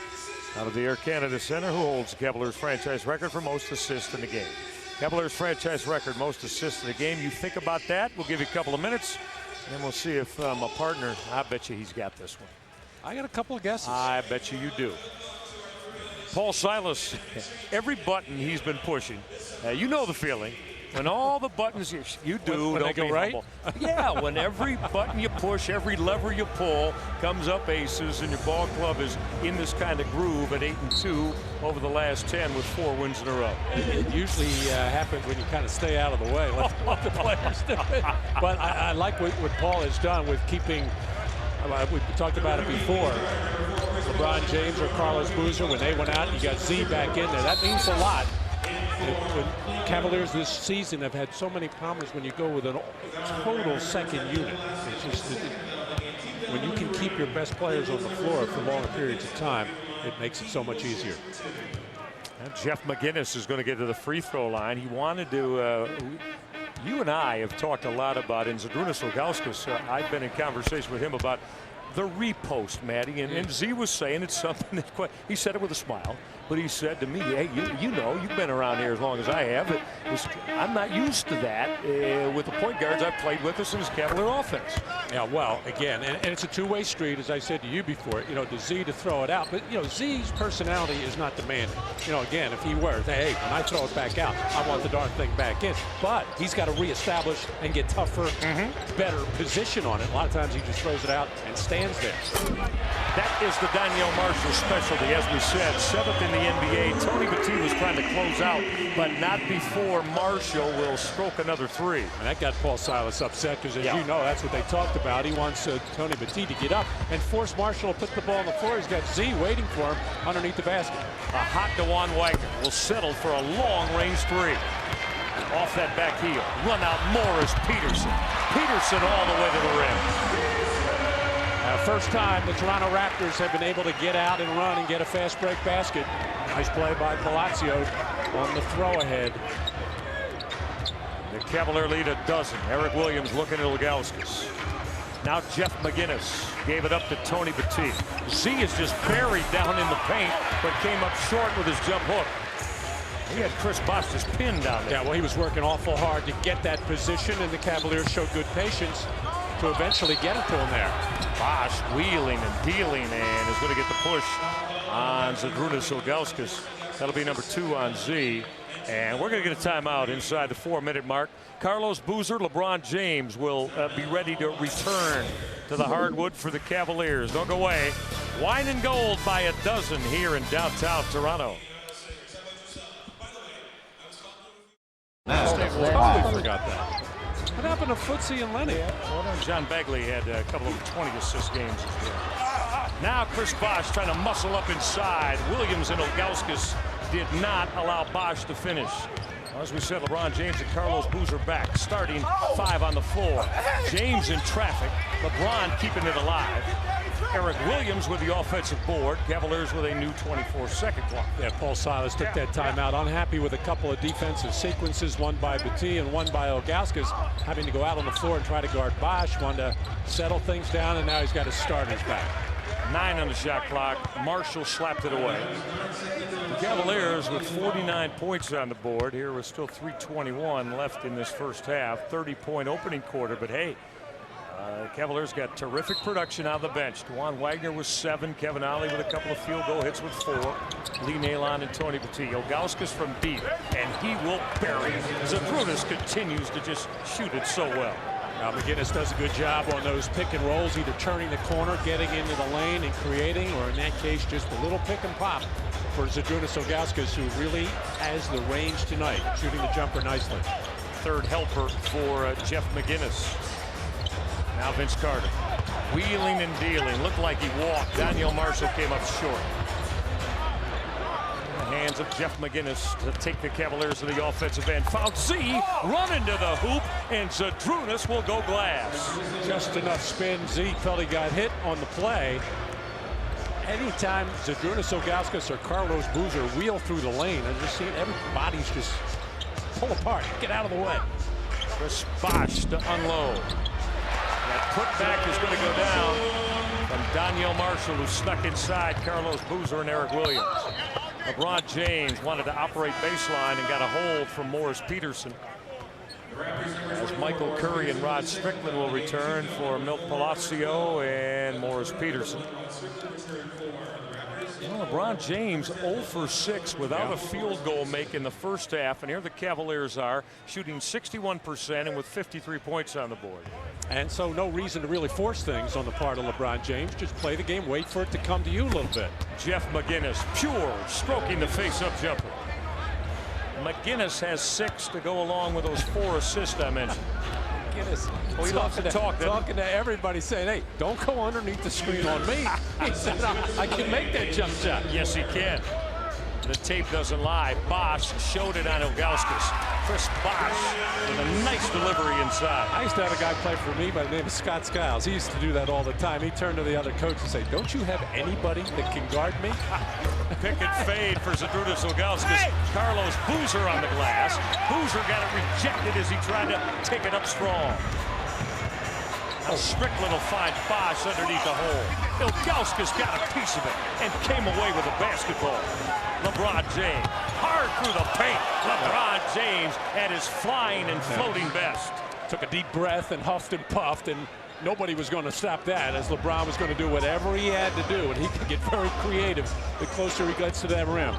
out of the Air Canada Center. Who holds the Cavaliers franchise record for most assists in the game? Cavaliers franchise record, most assists in the game. You think about that. We'll give you a couple of minutes, and we'll see if my partner, I bet you he's got this one. I got a couple of guesses. I bet you do. Paul Silas, every button he's been pushing, you know the feeling. When all the buttons you do, when they go right? Yeah, when every button you push, every lever you pull comes up aces, and your ball club is in this kind of groove at 8-2 over the last 10 with 4 wins in a row. It usually happens when you kind of stay out of the way. Let the players do it. But I like what Paul has done with keeping. We talked about it before. LeBron James or Carlos Boozer, when they went out, you got Z back in there. That means a lot. When Cavaliers this season have had so many problems when you go with a total second unit. It's just when you can keep your best players on the floor for longer periods of time, it makes it so much easier. And Jeff McGinnis is going to get to the free throw line. He wanted to. You and I have talked a lot about in Zydrunas Ilgauskas. I've been in conversation with him about the repost, Maddie, and Z was saying it's something that he said it with a smile, but he said to me, hey, you know, you've been around here as long as I have. I'm not used to that with the point guards I've played with us in this Cavalier offense. Yeah, well, again, and it's a two-way street, as I said to you before, you know, to Z to throw it out, but, you know, Z's personality is not demanding. You know, again, if he were, hey, when I throw it back out, I want the darn thing back in, but he's got to reestablish and get tougher, better position on it. A lot of times he just throws it out and stands there. That is the Danielle Marshall specialty, as we said, 7th in the NBA. Tony Batiste was trying to close out, but not before Marshall will stroke another three. And that got Paul Silas upset, because as you know, that's what they talked about. He wants Tony Batiste to get up and force Marshall to put the ball on the floor. He's got Z waiting for him underneath the basket. A hot DeJuan Wagner will settle for a long-range three. Off that back heel, run out Morris Peterson. Peterson all the way to the rim. First time the Toronto Raptors have been able to get out and run and get a fast break basket. Nice play by Palacio on the throw ahead. The Cavalier lead a dozen. Eric Williams looking at Ilgauskas. Now Jeff McGinnis gave it up to Tony Batiste. Z is just buried down in the paint, but came up short with his jump hook. He had Chris Bosh just pinned down there. Yeah, well, he was working awful hard to get that position, and the Cavaliers showed good patience to to eventually get it to him there. Bosch wheeling and dealing and is going to get the push on Zydrunas Ilgauskas. That'll be number 2 on Z. And we're going to get a timeout inside the 4-minute mark. Carlos Boozer, LeBron James will be ready to return to the hardwood for the Cavaliers. Don't go away. Wine and gold by a dozen here in downtown Toronto. Totally forgot that. What happened to Footsie and Lenny? Well, John Bagley had a couple of 20-assist games as well. Now Chris Bosh trying to muscle up inside. Williams and Ilgauskas did not allow Bosh to finish. As we said, LeBron James and Carlos Boozer back, starting 5 on the floor. James in traffic. LeBron keeping it alive. Eric Williams with the offensive board. Cavaliers with a new 24-second clock. Yeah, Paul Silas took that timeout. Unhappy with a couple of defensive sequences, one by Battie and one by Ilgauskas, having to go out on the floor and try to guard Bosh. Wanted to settle things down, and now he's got his starters back. 9 on the shot clock. Marshall slapped it away. The Cavaliers with 49 points on the board. Here with still 3:21 left in this first half. 30-point opening quarter, but hey, Cavaliers got terrific production out of the bench. Dewan Wagner was 7. Kevin Ollie with a couple of field goal hits with 4. Lee Nailon and Tony Battie. Ilgauskas from deep, and he will bury it. Zydrunas continues to just shoot it so well. Now McGinnis does a good job on those pick and rolls, either turning the corner, getting into the lane and creating, or in that case, just a little pick and pop for Zydrunas Ilgauskas, who really has the range tonight, shooting the jumper nicely. Third helper for Jeff McGinnis. Now Vince Carter, wheeling and dealing. Looked like he walked. Daniel Marshall came up short. In the hands of Jeff McGinnis to take the Cavaliers to the offensive end. Fouled Z, run into the hoop, and Zydrunas will go glass. Just enough spin. Z felt he got hit on the play. Anytime Zydrunas Ilgauskas or Carlos Boozer wheel through the lane, I've just seen everybody's just pull apart. Get out of the way. Chris Bosh to unload. That putback is going to go down from Daniel Marshall, who snuck inside Carlos Boozer and Eric Williams. LeBron James wanted to operate baseline and got a hold from Morris Peterson. As Michael Curry and Rod Strickland will return for Milt Palacio and Morris Peterson. Well, LeBron James 0 for 6 without a field goal make in the first half, and here the Cavaliers are shooting 61% and with 53 points on the board. And so no reason to really force things on the part of LeBron James. Just play the game, wait for it to come to you a little bit. Jeff McGinnis, pure, stroking the face-up jumper. McGinnis has 6 to go along with those 4 assists I mentioned. McGinnis, well, he loves to talk, talking to everybody, saying, hey, don't go underneath the screen on me. He said, I can make that jump shot. Yes, he can. The tape doesn't lie. Bosh showed it on Ilgauskas. Chris Bosh with a nice delivery inside. I used to have a guy play for me by the name of Scott Skiles. He used to do that all the time. He'd turn to the other coach and say, don't you have anybody that can guard me? Pick and fade for Zydrunas Ilgauskas. Carlos Boozer on the glass. Boozer got it rejected as he tried to take it up strong. Now Strickland will find Bosh underneath the hole. Ilgauskas got a piece of it and came away with a basketball. LeBron James hard through the paint. LeBron James at his flying and floating best. Took a deep breath and huffed and puffed, and nobody was going to stop that, as LeBron was going to do whatever he had to do, and he could get very creative the closer he gets to that rim.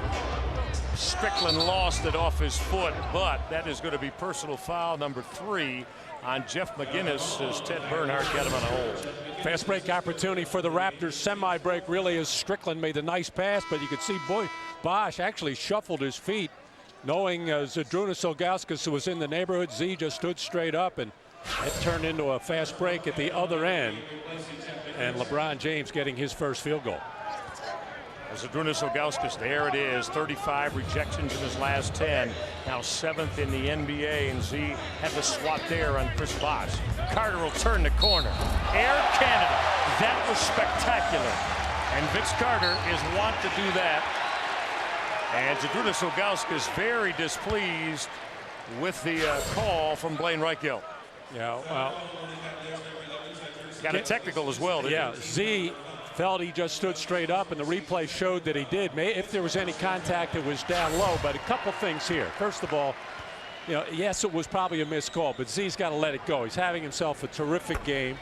Strickland lost it off his foot, but that is going to be personal foul number 3 on Jeff McGinnis as Ted Bernhardt got him on a hold. Fast break opportunity for the Raptors. Semi-break really as Strickland made a nice pass, but you could see Bosh actually shuffled his feet, knowing Zydrunas Ilgauskas, who was in the neighborhood. Z just stood straight up, and it turned into a fast break at the other end, and LeBron James getting his first field goal. Zydrunas Ilgauskas, there it is, 35 rejections in his last 10. Now 7th in the NBA, and Z had the swat there on Chris Bosh. Carter will turn the corner. Air Canada, that was spectacular. And Vince Carter is wont to do that. And Zydrunas Ilgauskas very displeased with the call from Blaine Reichelt. Yeah, well, got a technical as well, didn't he? Z felt he just stood straight up, and the replay showed that he did. If there was any contact, it was down low. But a couple things here. First of all, You know, yes, it was probably a missed call, but Z's got to let it go. He's having himself a terrific game.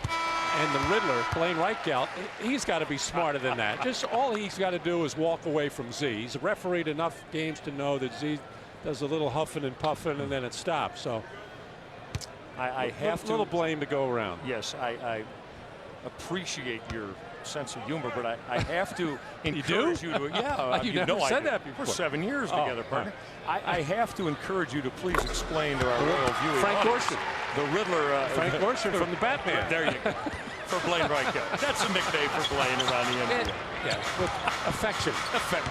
And the Riddler, Blaine Reichelt, he's got to be smarter than that. Just all he's got to do is walk away from Z. He's refereed enough games to know that Z does a little huffing and puffing, and then it stops. So I have a little blame to go around. Yes, I appreciate your sense of humor, but I have to encourage you to. Yeah, you never said that before. For 7 years together, partner. I have to encourage you to please explain to our royal viewing Frank audience, Gorshin. the Riddler. Frank Gorshin from the Batman. There you go. For Blaine Reichelt. That's a nickname for Blaine around the NBA. Yeah, with affection.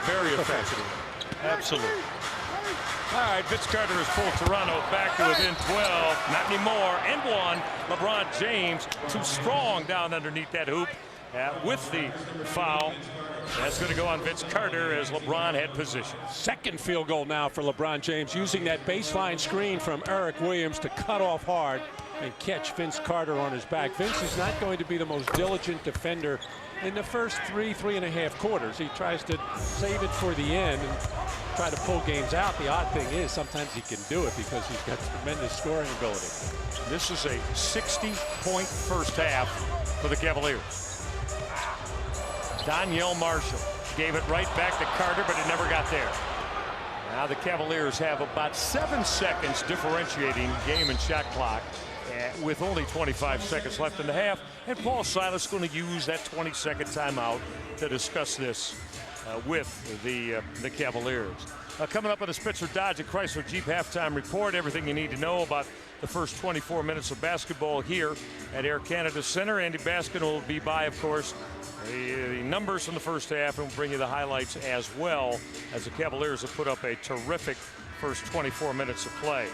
Very affectionate. Absolutely. All right, Vince Carter has pulled Toronto back to within 12. Not anymore. And one. LeBron James too strong down underneath that hoop with the foul. That's going to go on Vince Carter as LeBron had position. Second field goal now for LeBron James, using that baseline screen from Eric Williams to cut off hard and catch Vince Carter on his back. Vince is not going to be the most diligent defender in the first three and a half quarters. He tries to save it for the end and try to pull games out. The odd thing is sometimes he can do it because he's got tremendous scoring ability. This is a 60-point first half for the Cavaliers. Donyell Marshall gave it right back to Carter, but it never got there. Now the Cavaliers have about 7 seconds differentiating game and shot clock with only 25 seconds left in the half. And Paul Silas going to use that 20-second timeout to discuss this with the Cavaliers. Coming up on the Spitzer Dodge and Chrysler Jeep halftime report, everything you need to know about the first 24 minutes of basketball here at Air Canada Center. Andy Baskin will be by, of course, the numbers from the first half, and we'll bring you the highlights as well, as the Cavaliers have put up a terrific first 24 minutes of play.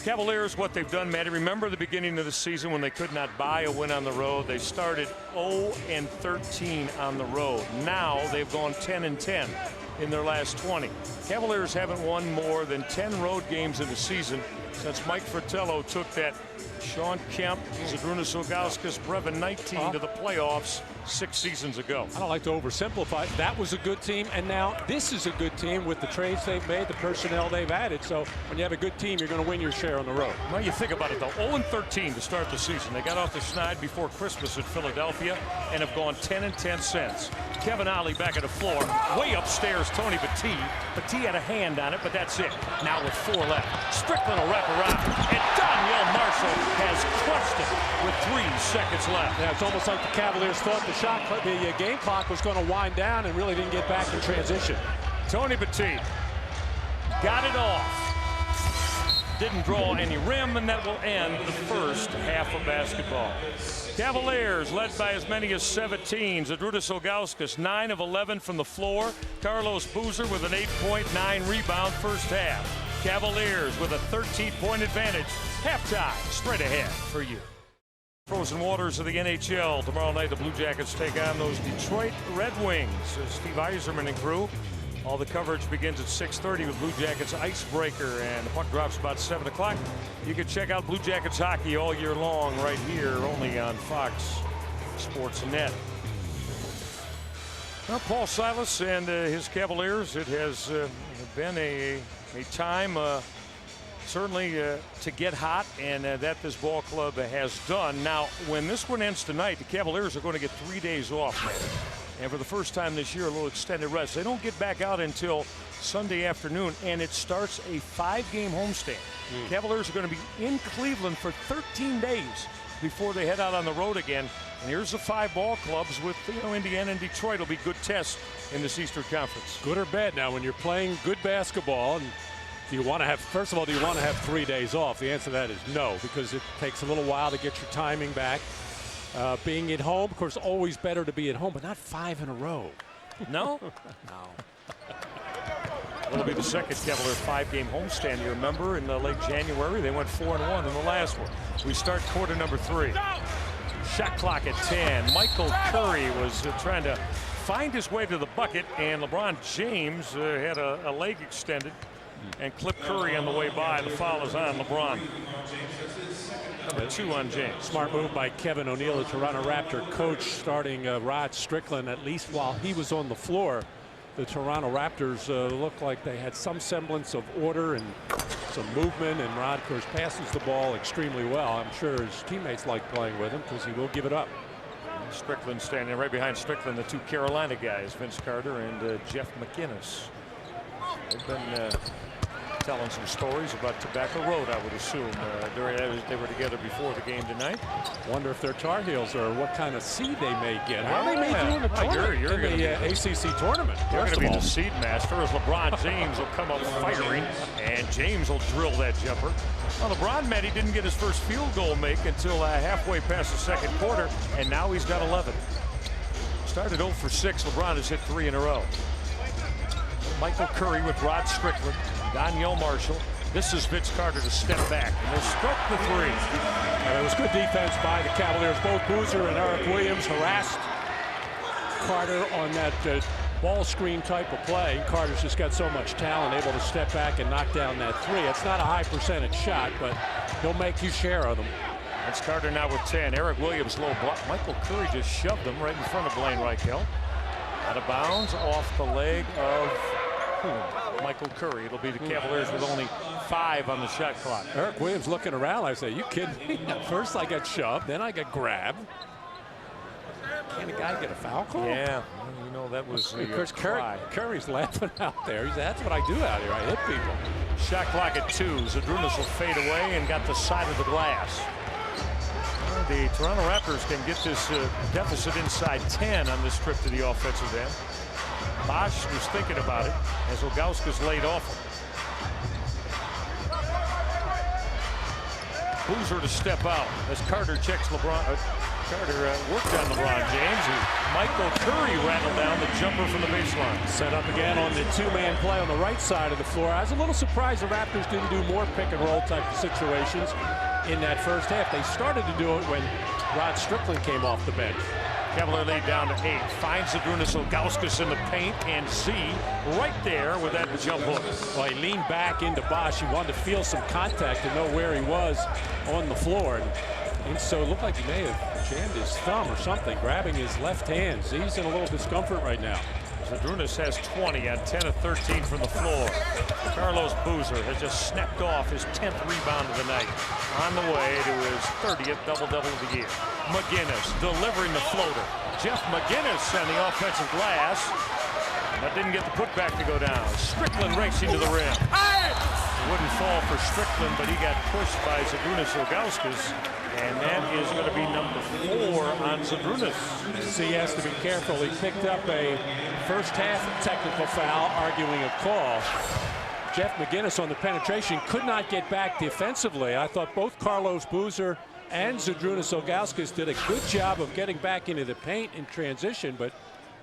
Cavaliers, what they've done, Matty, remember the beginning of the season when they could not buy a win on the road? They started 0-13 on the road. Now they've gone 10-10 in their last 20. Cavaliers haven't won more than 10 road games in the season since Mike Fratello took that Sean Kemp, Zydrunas Ilgauskas, Brevin 19 to the playoffs 6 seasons ago. I don't like to oversimplify. That was a good team, and now this is a good team with the trades they've made, the personnel they've added. So when you have a good team, you're going to win your share on the road. Well, you think about it, though. 0-13 to start the season. They got off the schneid before Christmas in Philadelphia and have gone 10-10 since. Kevin Ollie back at the floor. Way upstairs, Tony Petit. Petit had a hand on it, but that's it. Now with 4 left. Strickland will wrap around. And Donyell Marshall has crushed it with 3 seconds left. Yeah, it's almost like the Cavaliers thought the game clock was going to wind down and really didn't get back in transition. Tony Petit got it off. Didn't draw any rim, and that will end the first half of basketball. Cavaliers led by as many as 17. Zydrunas Ilgauskas 9 of 11 from the floor. Carlos Boozer with an 8-point, 9-rebound first half. Cavaliers with a 13-point advantage. Halftime straight ahead for you. Frozen waters of the NHL. Tomorrow night, the Blue Jackets take on those Detroit Red Wings. Steve Yzerman and crew. All the coverage begins at 6:30 with Blue Jackets Icebreaker, and the puck drops about 7 o'clock. You can check out Blue Jackets hockey all year long right here, only on Fox Sports Net. Well, Paul Silas and his Cavaliers, it has been a time certainly to get hot, and that this ball club has done. Now, when this one ends tonight, the Cavaliers are going to get 3 days off, man. And for the first time this year, a little extended rest. They don't get back out until Sunday afternoon, and it starts a 5-game homestand. Cavaliers are going to be in Cleveland for 13 days before they head out on the road again. And here's the 5 ball clubs with Indiana and Detroit. Will be good tests in this Eastern Conference. Good or bad now when you're playing good basketball, and do you want to have, first of all, do you want to have 3 days off? The answer to that is no, because it takes a little while to get your timing back. Being at home, of course, always better to be at home, but not 5 in a row. No? No. It'll be the second Cavalier 5-game homestand. You remember in late January, they went 4-1 in the last one. We start quarter number 3. Shot clock at 10. Michael Curry was trying to find his way to the bucket, and LeBron James had a leg extended and clipped Curry on the way by. The foul is on LeBron. Number 2 on James. Smart move by Kevin O'Neill, the Toronto Raptor coach, starting Rod Strickland, at least while he was on the floor. the Toronto Raptors looked like they had some semblance of order and some movement, and Rod, of course, passes the ball extremely well. I'm sure his teammates like playing with him because he will give it up. Strickland standing right behind Strickland, the two Carolina guys, Vince Carter and Jeff McInnes. They've been telling some stories about Tobacco Road, I would assume. They were together before the game tonight. Wonder if they're Tar Heels or what kind of seed they may get. How they may do in the tournament, you're in the ACC tournament. You're going to be the seed master as LeBron James will come up firing, and James will drill that jumper. Well, LeBron, Matt, he didn't get his first field goal make until halfway past the second quarter, and now he's got 11. Started 0 for 6. LeBron has hit 3 in a row. Michael Curry with Rod Strickland, Danielle Marshall. This is Vince Carter to step back, and they'll stroke the 3. And it was good defense by the Cavaliers. Both Boozer and Eric Williams harassed Carter on that ball screen type of play. Carter's just got so much talent, able to step back and knock down that 3. It's not a high percentage shot, but he'll make you share of them. That's Carter now with 10. Eric Williams low block. Michael Curry just shoved him right in front of Blaine Reichel. Out of bounds off the leg of Michael Curry. It'll be the Cavaliers with only 5 on the shot clock. Eric Williams looking around. I say, you kidding me? First I got shoved, then I got grabbed. Can a guy get a foul call? Yeah, you know, that was of course, Curry's laughing out there. He said, that's what I do out here. I hit people. Shot clock at 2. Zadrunas will fade away and got the side of the glass. The Toronto Raptors can get this deficit inside 10 on this trip to the offensive end. Bosch was thinking about it as Ilgauskas laid off him. Boozer to step out as Carter checks LeBron. Carter worked on LeBron James. And Michael Curry rattled down the jumper from the baseline. Set up again on the 2-man play on the right side of the floor. I was a little surprised the Raptors didn't do more pick-and-roll type of situations in that first half. They started to do it when Rod Strickland came off the bench. Cavalier lead down to 8. Finds Zadrunas Ilgauskas in the paint, and Z right there with that jump hook. Well, he leaned back into Bosch. He wanted to feel some contact to know where he was on the floor. And so it looked like he may have jammed his thumb or something, grabbing his left hand. Z's in a little discomfort right now. Zadrunas has 20 on 10 of 13 from the floor. Carlos Boozer has just snapped off his 10th rebound of the night, on the way to his 30th double-double of the year. McInnes delivering the floater. Jeff McInnes on the offensive glass. That didn't get the putback to go down. Strickland racing to the rim. Wouldn't fall for Strickland, but he got pushed by Zadrunas Ilgauskas. And that is going to be number 4 on Zadrunas. So he has to be careful. He picked up a first half technical foul, arguing a call. Jeff McInnes on the penetration could not get back defensively. I thought both Carlos Boozer and Zadrunas Ilgauskas did a good job of getting back into the paint in transition, but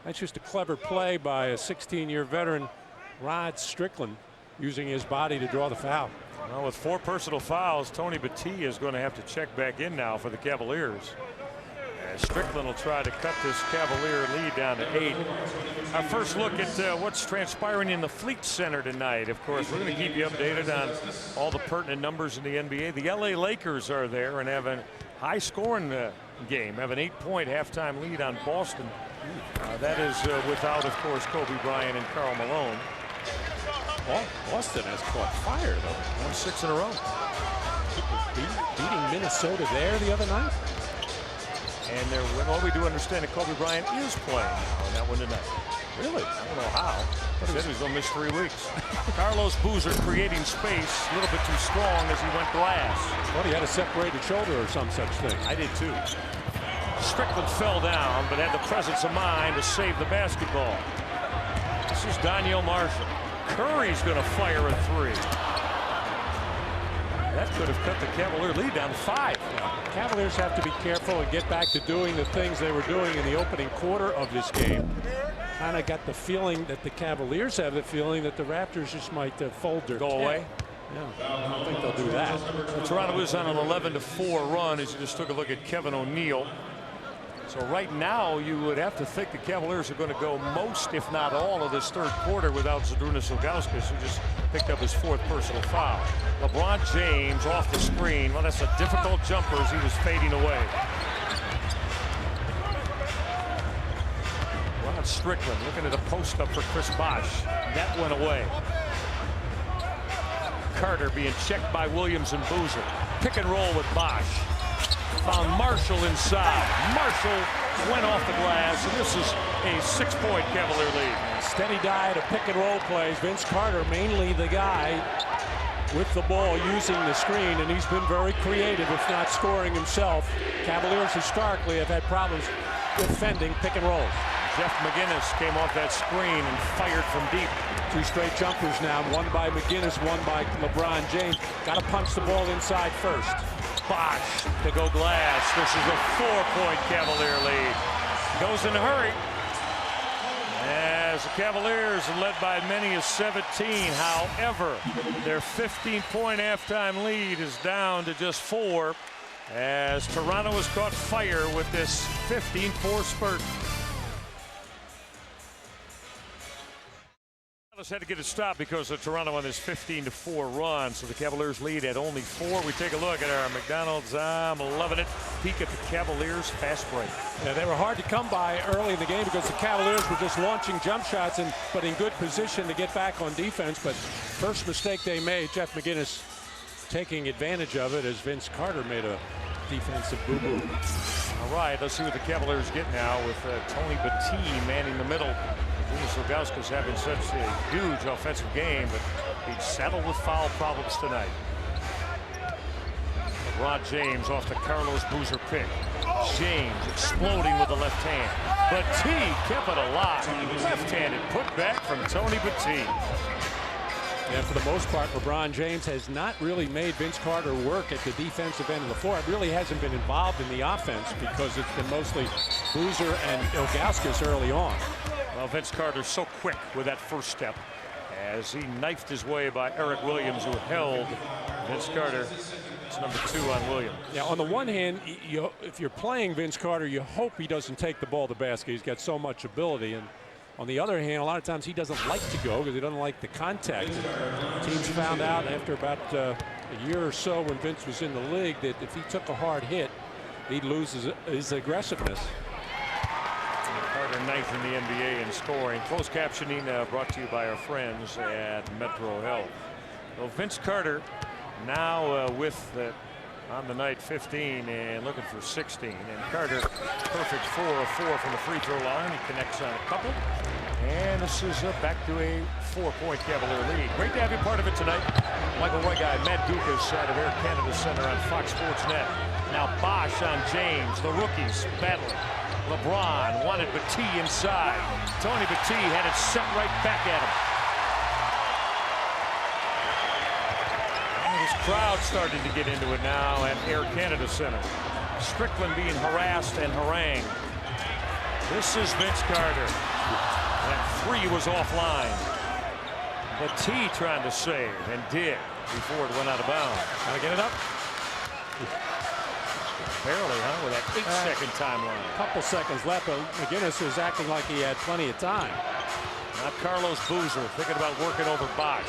that's just a clever play by a 16-year veteran, Rod Strickland, using his body to draw the foul. Well, with 4 personal fouls, Tony Battie is going to have to check back in now for the Cavaliers. As Strickland will try to cut this Cavalier lead down to 8. Our first look at what's transpiring in the Fleet Center tonight. Of course, we're going to keep you updated on all the pertinent numbers in the NBA. The LA Lakers are there and have a high-scoring game, have an 8-point halftime lead on Boston. That is without, of course, Kobe Bryant and Karl Malone. Boston has caught fire, though. Won 6 in a row. Beating Minnesota there the other night. And well, we do understand that Kobe Bryant is playing on that one tonight. Really? I don't know how. He said he was going to miss 3 weeks. Carlos Boozer creating space, a little bit too strong as he went glass. Well, he had a separated shoulder or some such thing. I did too. Strickland fell down, but had the presence of mind to save the basketball. This is Danielle Marshall. Curry's going to fire a 3. That could have cut the Cavalier lead down to 5. Cavaliers have to be careful and get back to doing the things they were doing in the opening quarter of this game. Kind of got the feeling that the Cavaliers have the feeling that the Raptors just might fold their go away. Yeah, I don't think they'll do that. Well, Toronto was on an 11-4 run as you just took a look at Kevin O'Neal. So right now you would have to think the Cavaliers are going to go most, if not all, of this third quarter without Zadrunas Ilgauskas, who just picked up his 4th personal foul. LeBron James off the screen. Well, that's a difficult jumper as he was fading away. Rod Strickland looking at a post up for Chris Bosh. That went away. Carter being checked by Williams and Boozer. Pick and roll with Bosh. Found Marshall inside. Marshall went off the glass, and this is a 6-point Cavalier lead. Steady diet of pick and roll plays. Vince Carter mainly the guy with the ball using the screen, and he's been very creative, if not scoring himself. Cavaliers historically have had problems defending pick and rolls. Jeff McGinnis came off that screen and fired from deep. 2 straight jumpers now, one by McGinnis, one by LeBron James. Got to punch the ball inside first. Bosh to go glass. This is a 4-point Cavalier lead. Goes in a hurry. As the Cavaliers are led by as many as 17. However, their 15-point halftime lead is down to just 4 as Toronto has caught fire with this 15-4 spurt. Had to get it stopped because of Toronto on this 15-4 run. So the Cavaliers lead at only 4. We take a look at our McDonald's. I'm loving it. Peek at the Cavaliers fast break. Yeah, they were hard to come by early in the game because the Cavaliers were just launching jump shots but in good position to get back on defense. But first mistake they made, Jeff McGinnis taking advantage of it as Vince Carter made a defensive boo-boo. All right, let's see what the Cavaliers get now with Tony Battie manning the middle. Ilgauskas having such a huge offensive game, but he's saddled with foul problems tonight. Rod James off the Carlos Boozer pick. James exploding with the left hand. Battie kept it alive. Left-handed put back from Tony Battie. And for the most part, LeBron James has not really made Vince Carter work at the defensive end of the floor. It really hasn't been involved in the offense because it's been mostly Boozer and Ilgauskas early on. Well, Vince Carter's so quick with that first step as he knifed his way by Eric Williams, who held Vince Carter. It's number 2 on Williams. Yeah, on the one hand, if you're playing Vince Carter, you hope he doesn't take the ball to the basket. He's got so much ability. And on the other hand, a lot of times he doesn't like to go because he doesn't like the contact. Teams found out after about a year or so when Vince was in the league that if he took a hard hit, he'd lose his aggressiveness. Carter ninth in the NBA in scoring. Closed captioning brought to you by our friends at Metro Health. Well, Vince Carter now with on the night 15 and looking for 16. And Carter perfect 4 of 4 from the free throw line. He connects on a couple. And this is back to a 4-point Cavalier lead. Great to have you part of it tonight. Michael Roy guy, Matt Dukas out of Air Canada Center on Fox Sports Net. Now Bosh on James. The rookies battling. LeBron wanted Battie inside. Tony Battie had it set right back at him. And this crowd starting to get into it now at Air Canada Center. Strickland being harassed and harangued. This is Vince Carter. That 3 was offline. Battie trying to save and did before it went out of bounds. Can I get it up? Barely, huh? With that 8-second timeline. A couple seconds left, but McGinnis was acting like he had plenty of time. Now Carlos Boozer thinking about working over Bosh.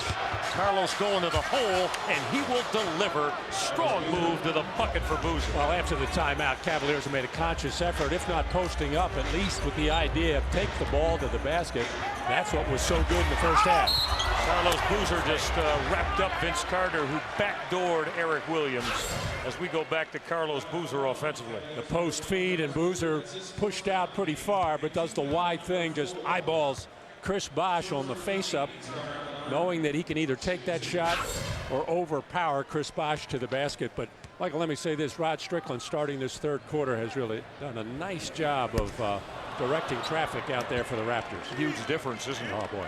Carlos going to the hole, and he will deliver. Strong move to the bucket for Boozer. Well, after the timeout, Cavaliers have made a conscious effort, if not posting up, at least with the idea of take the ball to the basket. That's what was so good in the first half. Carlos Boozer just wrapped up Vince Carter, who backdoored Eric Williams. As we go back to Carlos Boozer offensively. The post feed, and Boozer pushed out pretty far, but does the wide thing, just eyeballs Chris Bosh on the face-up, knowing that he can either take that shot or overpower Chris Bosh to the basket. But, Michael, let me say this. Rod Strickland, starting this third quarter, has really done a nice job of directing traffic out there for the Raptors. Huge difference, isn't it? Oh, boy.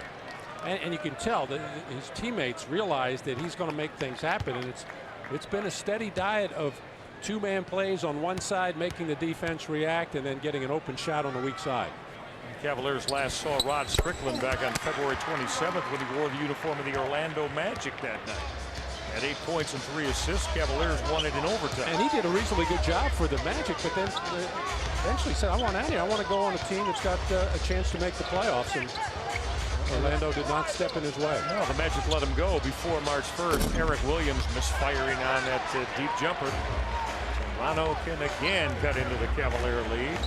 And you can tell that his teammates realize that he's going to make things happen. And it's been a steady diet of 2-man plays on one side, making the defense react, and then getting an open shot on the weak side. Cavaliers last saw Rod Strickland back on February 27th when he wore the uniform of the Orlando Magic that night. At 8 points and 3 assists, Cavaliers won it in overtime. And he did a reasonably good job for the Magic, but then eventually said, I want out of here. I want to go on a team that's got a chance to make the playoffs. And Orlando did not step in his way. No, the Magic let him go before March 1st. Eric Williams misfiring on that deep jumper. Toronto can again cut into the Cavalier lead.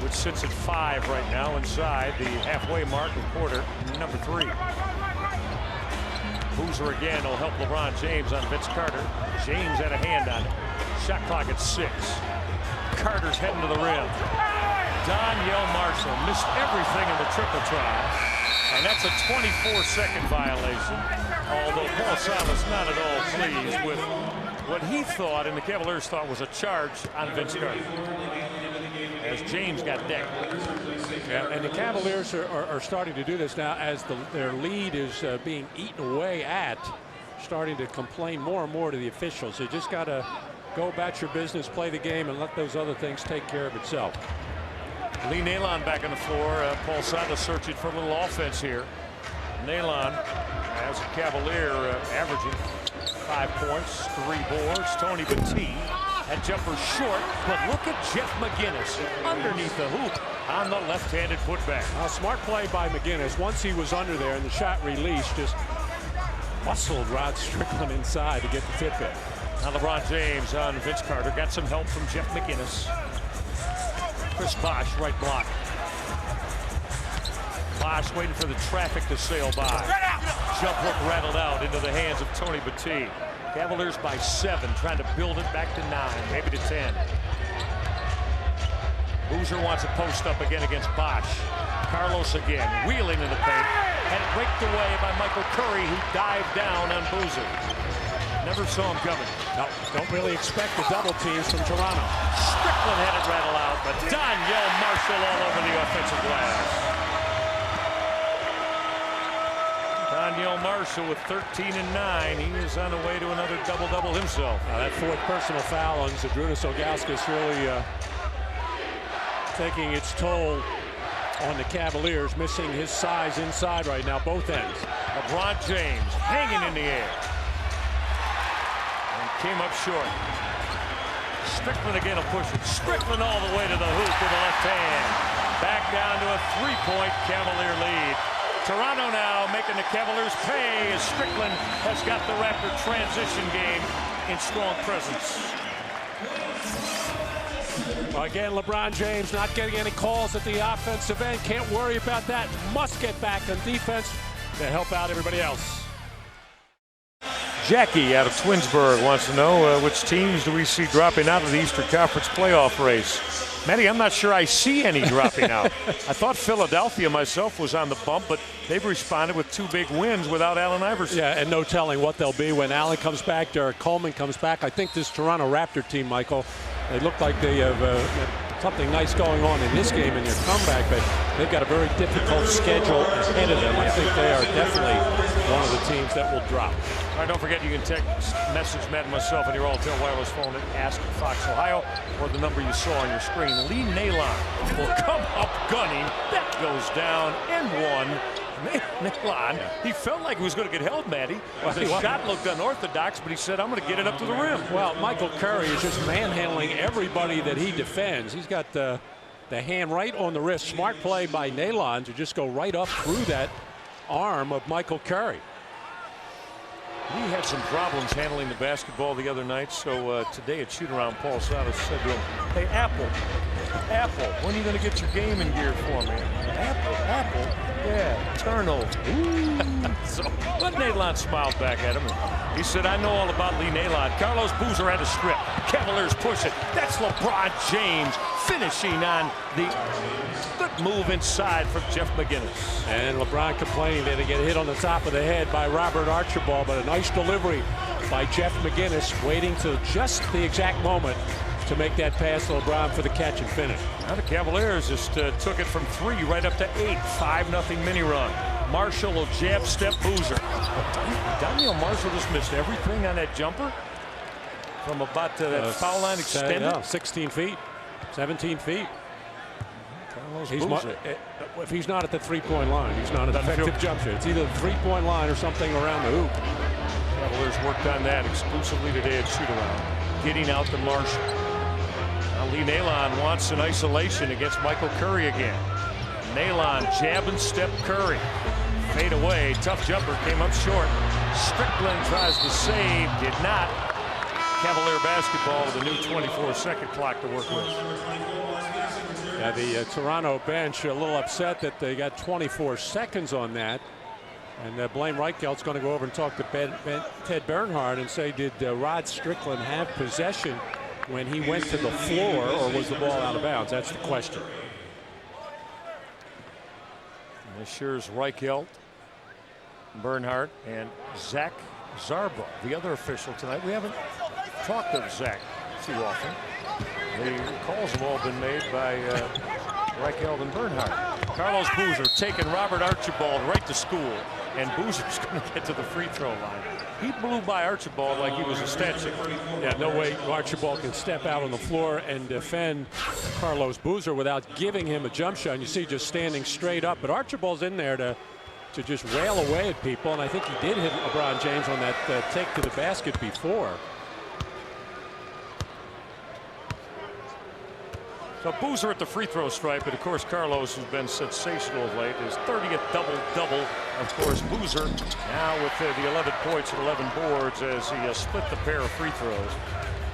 which sits at 5 right now inside the halfway mark of quarter number 3. Boozer again will help LeBron James on Vince Carter. James had a hand on it. Shot clock at 6. Carter's heading to the rim. Donyell Marshall missed everything in the triple try. And that's a 24-second violation. Although Paul Silas not at all pleased with what he thought and the Cavaliers thought was a charge on Vince Carter, as James got decked. Yeah, and the Cavaliers are starting to do this now as their lead is being eaten away at, starting to complain more and more to the officials. You just got to go about your business, play the game, and let those other things take care of itself. Lee Nalon back on the floor. Paul Silas searching for a little offense here. Nalon, as a Cavalier, averaging 5 points, 3 boards. Tony Batiste, that jumper short, but look at Jeff McGinnis underneath the hoop on the left-handed putback. A smart play by McGinnis. Once he was under there and the shot released, just muscled Rod Strickland inside to get the tip in. Now LeBron James on Vince Carter. Got some help from Jeff McGinnis. Chris Bosh, right block. Bosh waiting for the traffic to sail by. Jump hook rattled out into the hands of Tony Batiste. Cavaliers by 7, trying to build it back to 9, maybe to 10. Boozer wants a post up again against Bosh. Carlos again, wheeling in the paint. And raked away by Michael Curry, who dived down on Boozer. Never saw him coming. No, don't really expect the double teams from Toronto. Strickland had it rattle out, but Donyell Marshall all over the offensive glass. Donyell Marshall with 13 and 9. He is on the way to another double-double himself. Now that 4th personal foul on Zydrunas Ilgauskas really taking its toll on the Cavaliers, missing his size inside right now, both ends. LeBron James hanging in the air. And came up short. Strickland again will push it. Strickland all the way to the hoop with the left hand. Back down to a 3-point Cavalier lead. Toronto now making the Cavaliers pay as Strickland has got the Raptor transition game in strong presence. Well, again, LeBron James not getting any calls at the offensive end. Can't worry about that. Must get back on defense to help out everybody else. Jackie out of Twinsburg wants to know which teams do we see dropping out of the Eastern Conference playoff race. Matty, I'm not sure I see any dropping out. I thought Philadelphia myself was on the bump, but they've responded with 2 big wins without Allen Iverson. Yeah, and no telling what they'll be when Allen comes back, Derek Coleman comes back. I think this Toronto Raptor team, Michael, they look like they have something nice going on in this game in their comeback, but they've got a very difficult schedule ahead of them. I think they are definitely one of the teams that will drop. All right, don't forget you can text message Matt and myself on your Alltel wireless phone at Ask Fox Ohio or the number you saw on your screen. Lee Nalon will come up gunning. That goes down and 1. Nalon, he felt like he was going to get held, Matty. The shot looked unorthodox, but he said, I'm going to get it up to the rim. Well, Michael Curry is just manhandling everybody that he defends. He's got the hand right on the wrist. Smart play by Nalon to just go right up through that arm of Michael Curry. He had some problems handling the basketball the other night, so today at shoot-around, Paul Silas said to him, hey, Apple, when are you going to get your game in gear for me? Apple? Yeah, turnover. So, but Nalon smiled back at him. He said, I know all about Lee Nalon. Carlos Boozer had a strip. Cavaliers push it. That's LeBron James finishing on the good move inside from Jeff McGinnis. And LeBron complaining that he get hit on the top of the head by Robert Archibald, but a nice delivery by Jeff McGinnis, waiting till just the exact moment to make that pass to LeBron for the catch and finish. Now the Cavaliers just took it from 3 right up to 8. 5-0 mini run. Marshall will jab step Boozer. Donyell Marshall just missed everything on that jumper from about that foul line extended. Yeah, 16 feet, 17 feet. If he's not at the 3-point line, he's not an effective jump shot. It's either the 3-point line or something around the hoop. Cavaliers worked on that exclusively today at shoot-around, getting out to Marshall. Now Lee Nalon wants an isolation against Michael Curry again. Nalon jabbing step Curry. Fade away, tough jumper, came up short. Strickland tries to save, did not. Cavalier basketball with a new 24-second clock to work with. Yeah, the Toronto bench a little upset that they got 24 seconds on that. And Blaine Reichelt's going to go over and talk to Ted Bernhardt and say, did Rod Strickland have possession when he went to the floor, or was the ball out of bounds? That's the question. And this here's Reichelt, Bernhardt, and Zach Zarba, the other official tonight. We haven't talked to Zach too often. The calls have all been made by Reichelt and Bernhardt. Carlos Boozer taking Robert Archibald right to school, and Boozer's going to get to the free throw line. He blew by Archibald like he was a statue. Yeah, no way Archibald can step out on the floor and defend Carlos Boozer without giving him a jump shot. And you see just standing straight up, but Archibald's in there to just wail away at people, and I think he did hit LeBron James on that take to the basket before. So Boozer at the free throw stripe, but of course Carlos, who's been sensational of late, his 30th double-double. Of course Boozer now with the 11 points and 11 boards as he split the pair of free throws.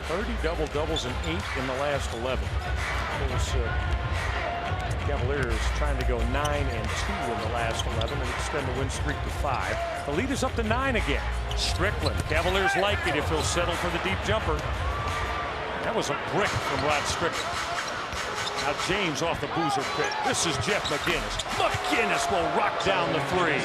30 double-doubles and 8 in the last 11. Of course, Cavaliers trying to go 9-2 in the last 11 and extend the win streak to 5. The lead is up to 9 again. Strickland, Cavaliers like it if he'll settle for the deep jumper. That was a brick from Rod Strickland. Now James off the Boozer pick. This is Jeff McGinnis. McGinnis will rock down the three.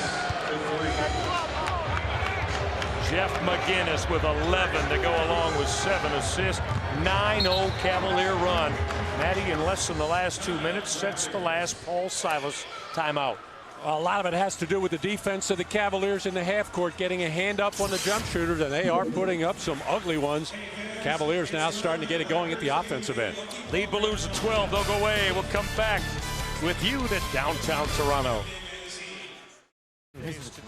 Jeff McGinnis with 11 to go along with 7 assists. 9-0 Cavalier run. Matty, in less than the last 2 minutes, sets the last Paul Silas timeout. A lot of it has to do with the defense of the Cavaliers in the half court, getting a hand up on the jump shooters, and they are putting up some ugly ones. Cavaliers now starting to get it going at the offensive end. Lead balloons at 12. They'll go away. We'll come back with you to downtown Toronto.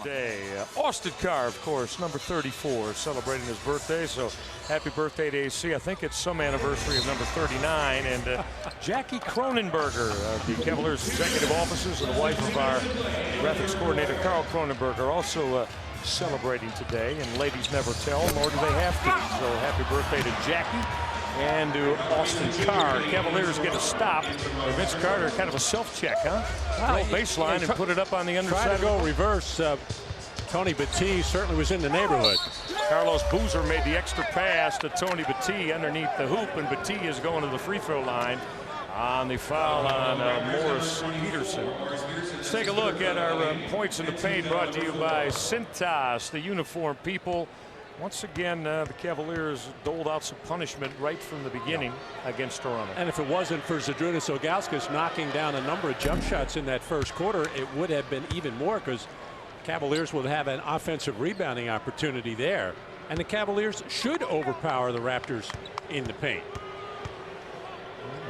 Today, Austin Carr, of course, number 34, celebrating his birthday. So happy birthday to AC. I think it's some anniversary of number 39. And Jackie Cronenberger of the Cavaliers executive offices and the wife of our graphics coordinator, Carl Cronenberger, also celebrating today. And ladies never tell, nor do they have to. So happy birthday to Jackie and to Austin Carr. Cavaliers get a stop. Vince Carter, kind of a self-check, huh? Wow, baseline and put it up on the underside. Try to go reverse. Tony Batiste certainly was in the neighborhood. Carlos Boozer made the extra pass to Tony Batiste underneath the hoop, and Batiste is going to the free throw line on the foul on Morris Peterson. Let's take a look at our points in the paint, brought to you by Cintas, the uniform people. Once again, the Cavaliers doled out some punishment right from the beginning against Toronto. And if it wasn't for Zydrunas Ilgauskas knocking down a number of jump shots in that first quarter, it would have been even more, because Cavaliers would have an offensive rebounding opportunity there. And the Cavaliers should overpower the Raptors in the paint.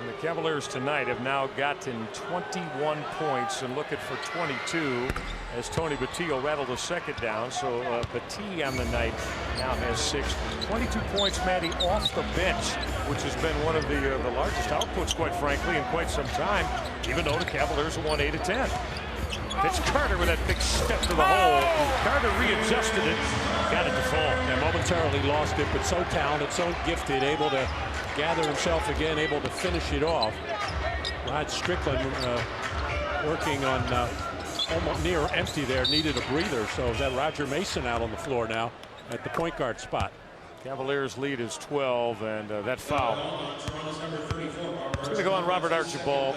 And the Cavaliers tonight have now gotten 21 points and looking for 22 as Tony Batiste will rattle the second down. So Batiste on the night now has 6. 22 points, Matty, off the bench, which has been one of the largest outputs, quite frankly, in quite some time, even though the Cavaliers won 8 of 10. It's Carter with that big step to the hole. Carter readjusted it, got it to fall. And momentarily lost it, but so talented, so gifted, able to gather himself again, able to finish it off. Rod Strickland working on almost near empty there, needed a breather. So is that Roger Mason out on the floor now at the point guard spot. Cavaliers lead is 12, and that foul. It's going to go on Robert Archibald.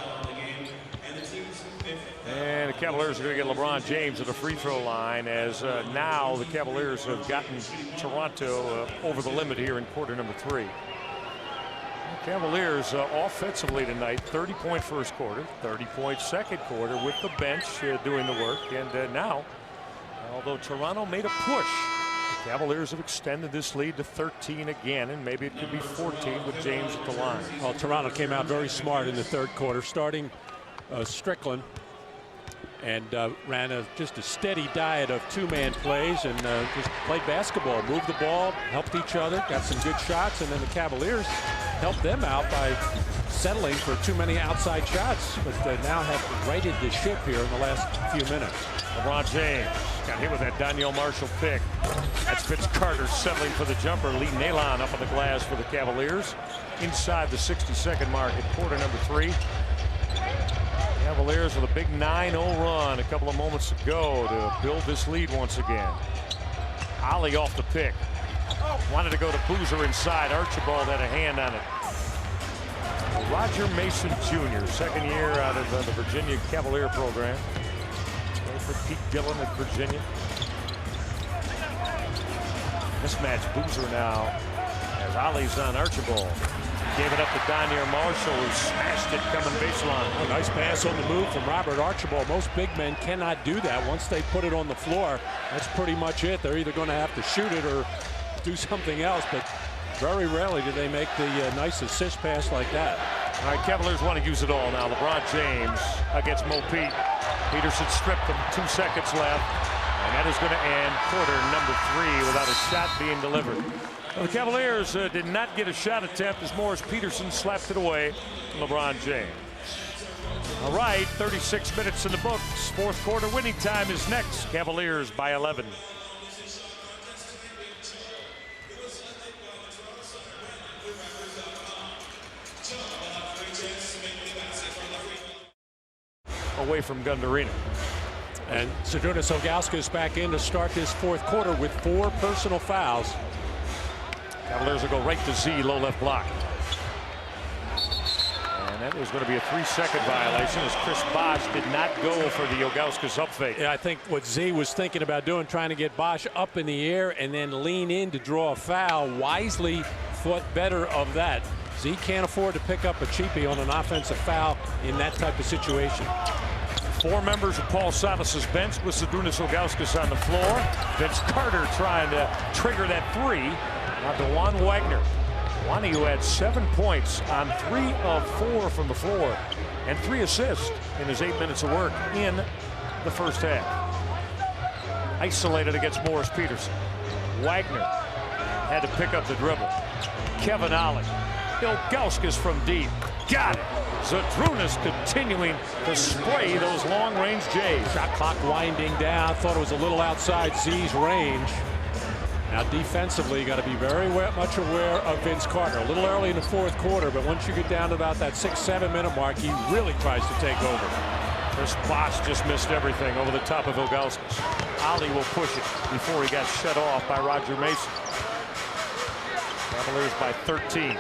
And the Cavaliers are going to get LeBron James at the free throw line, as now the Cavaliers have gotten Toronto over the limit here in quarter number 3. Cavaliers offensively tonight, 30-point first quarter, 30-point second quarter with the bench doing the work. And now, although Toronto made a push, the Cavaliers have extended this lead to 13 again, and maybe it could be 14 with James at the line. Well, Toronto came out very smart in the third quarter, starting Strickland, and ran just a steady diet of two-man plays and just played basketball, moved the ball, helped each other, got some good shots, and then the Cavaliers helped them out by settling for too many outside shots, but now have righted the ship here in the last few minutes. LeBron James got hit with that Danielle Marshall pick. That's Vince Carter settling for the jumper. Lee Nalon up on the glass for the Cavaliers inside the 60-second mark in quarter number 3. Cavaliers with a big 9-0 run a couple of moments ago to build this lead once again. Ollie off the pick. Wanted to go to Boozer inside. Archibald had a hand on it. Roger Mason Jr., second year out of the Virginia Cavalier program. Played for Pete Dillon at Virginia. Mismatch Boozer now as Ollie's on Archibald. Gave it up to Donier Marshall, who smashed it coming baseline. A nice pass on the move from Robert Archibald. Most big men cannot do that. Once they put it on the floor, that's pretty much it. They're either going to have to shoot it or do something else, but very rarely do they make the nice assist pass like that. All right, Cavaliers want to use it all now. LeBron James against Mo Pete. Peterson stripped him, 2 seconds left, and that is going to end quarter number 3 without a shot being delivered. Well, the Cavaliers did not get a shot attempt as Morris Peterson slapped it away from LeBron James. All right, 36 minutes in the books. Fourth quarter winning time is next. Cavaliers by 11. Away from Gundarina. And Zydrunas Ilgauskas back in to start this fourth quarter with 4 personal fouls. Cavaliers will go right to Z, low left block. And that was going to be a 3-second violation as Chris Bosh did not go for the Ilgauskas up fake. Yeah, I think what Z was thinking about doing, trying to get Bosh up in the air and then lean in to draw a foul, wisely thought better of that. Z can't afford to pick up a cheapie on an offensive foul in that type of situation. 4 members of Paul Silas's bench with Zydrunas Ilgauskas on the floor. Vince Carter trying to trigger that 3. Now DeJuan Wagner. Wani, who had 7 points on 3 of 4 from the floor and 3 assists in his 8 minutes of work in the first half. Isolated against Morris Peterson. Wagner had to pick up the dribble. Kevin Ollie. Ilgauskas from deep. Got it. Zydrunas continuing to spray those long-range J's. Shot clock winding down. Thought it was a little outside Z's range. Now defensively, you got to be very much aware of Vince Carter. A little early in the fourth quarter, but once you get down to about that 6-7 minute mark, he really tries to take over. Chris Bosh just missed everything over the top of Ilgauskas. Ollie will push it before he got shut off by Roger Mason. Cavaliers by 13.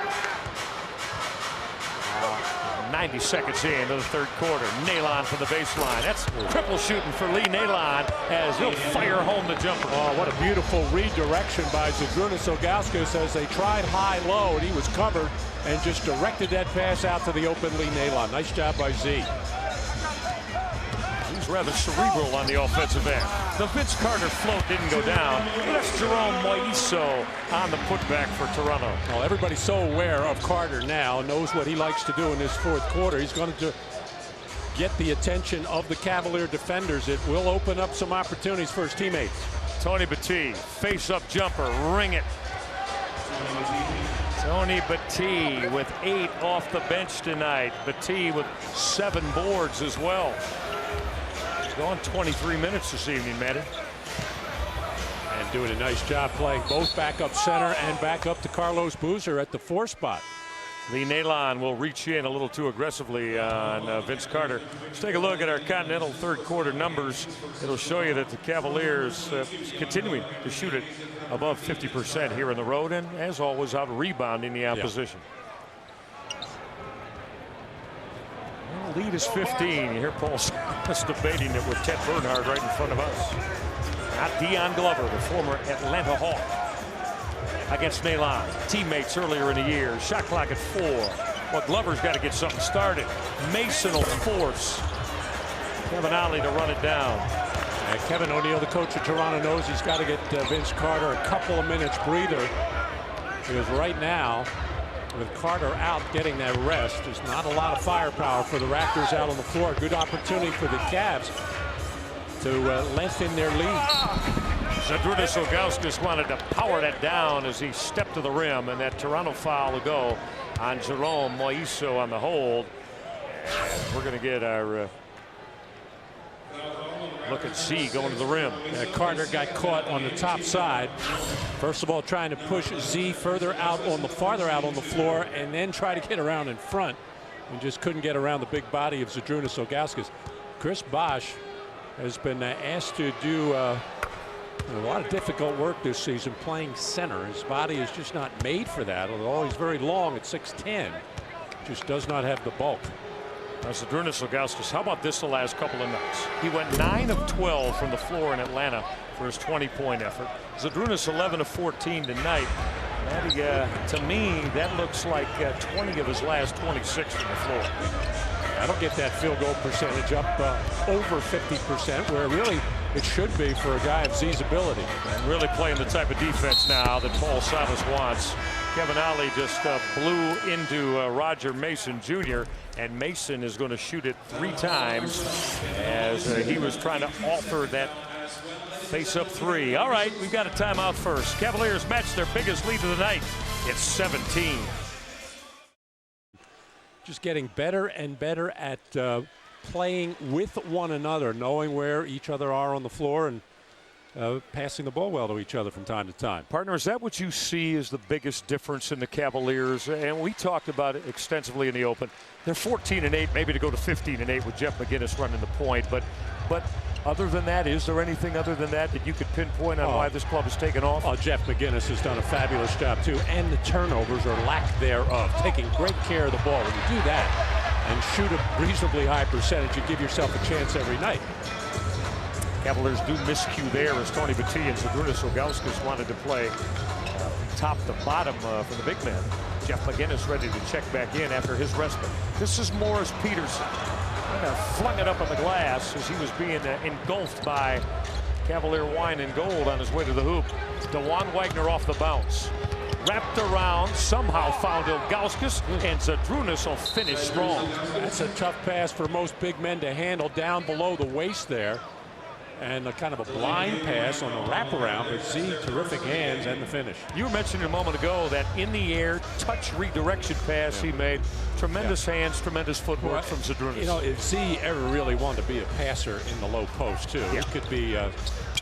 90 seconds into the third quarter. Nalon from the baseline. That's triple shooting for Lee Nalon as he'll fire home the jumper. Oh, what a beautiful redirection by Zydrunas Ilgauskas as they tried high-low, and he was covered and just directed that pass out to the open Lee Nalon. Nice job by Z. He's rather cerebral on the offensive end. The Vince Carter float didn't go down. That's Jerome Moiso on the putback for Toronto. Well, everybody's so aware of Carter now, knows what he likes to do in this fourth quarter. He's going to get the attention of the Cavalier defenders. It will open up some opportunities for his teammates. Tony Battie, face-up jumper, ring it. Tony Battie with 8 off the bench tonight. Battie with 7 boards as well. Gone 23 minutes this evening, Matty. And doing a nice job playing both backup center and back up to Carlos Boozer at the 4 spot. Lee Nalon will reach in a little too aggressively on Vince Carter. Let's take a look at our Continental third quarter numbers. It'll show you that the Cavaliers continuing to shoot it above 50% here on the road, and as always out rebounding the opposition. Well, lead is 15. You hear Paul debating it with Ted Bernhard right in front of us. Not Dion Glover, the former Atlanta Hawk, against Nalon. Teammates earlier in the year. Shot clock at 4. Well, Glover's got to get something started. Mason will force Kevin Ollie to run it down. Kevin O'Neill, the coach of Toronto, knows he's got to get Vince Carter a couple of minutes breather, because right now, with Carter out getting that rest, there's not a lot of firepower for the Raptors out on the floor. Good opportunity for the Cavs to lengthen their lead. Zydrunas Ilgauskas wanted to power that down as he stepped to the rim, and that Toronto foul will go on Jerome Moiso on the hold. We're going to get our look at C going to the rim. Carter got caught on the top side. First of all, trying to push Z farther out on the floor, and then try to get around in front. and just couldn't get around the big body of Zydrunas Ilgauskas. Chris Bosch has been asked to do a lot of difficult work this season playing center. His body is just not made for that, although he's very long at 6'10". Just does not have the bulk. Zydrunas Ilgauskas, how about this the last couple of nights? He went 9 of 12 from the floor in Atlanta for his 20-point effort. Zydrunas 11 of 14 tonight. Matty, to me, that looks like 20 of his last 26 from the floor. That'll get that field goal percentage up over 50%, where really it should be for a guy of Z's ability. And really playing the type of defense now that Paul Silas wants. Kevin Ollie just blew into Roger Mason Jr., and Mason is going to shoot it 3 times as he was trying to alter that face-up 3. All right, we've got a timeout first. Cavaliers match their biggest lead of the night. It's 17. Just getting better and better at playing with one another, knowing where each other are on the floor, and passing the ball well to each other from time to time. Partner, is that what you see as the biggest difference in the Cavaliers? And we talked about it extensively in the open. They're 14-8, maybe to go to 15-8 with Jeff McInnis running the point. But other than that, is there anything other than that you could pinpoint on why this club has taken off? Jeff McInnis has done a fabulous job too, and the turnovers or lack thereof, taking great care of the ball. When you do that and shoot a reasonably high percentage, you give yourself a chance every night. Cavaliers do miscue there as Tony Battie and Zydrunas Ilgauskas wanted to play top to bottom for the big man. Jeff McInnis ready to check back in after his respite. This is Morris Peterson. Kind of flung it up on the glass as he was being engulfed by Cavalier wine and gold on his way to the hoop. DeJuan Wagner off the bounce. Wrapped around, somehow found Ilgauskas, and Zydrunas will finish strong. That's a tough pass for most big men to handle down below the waist there. And a kind of a blind pass on the wraparound, but Z, terrific hands and the finish. You mentioned a moment ago that in the air touch redirection pass he made. Tremendous hands, tremendous footwork from Zydrunas. You know, if Z ever really wanted to be a passer in the low post too, it could be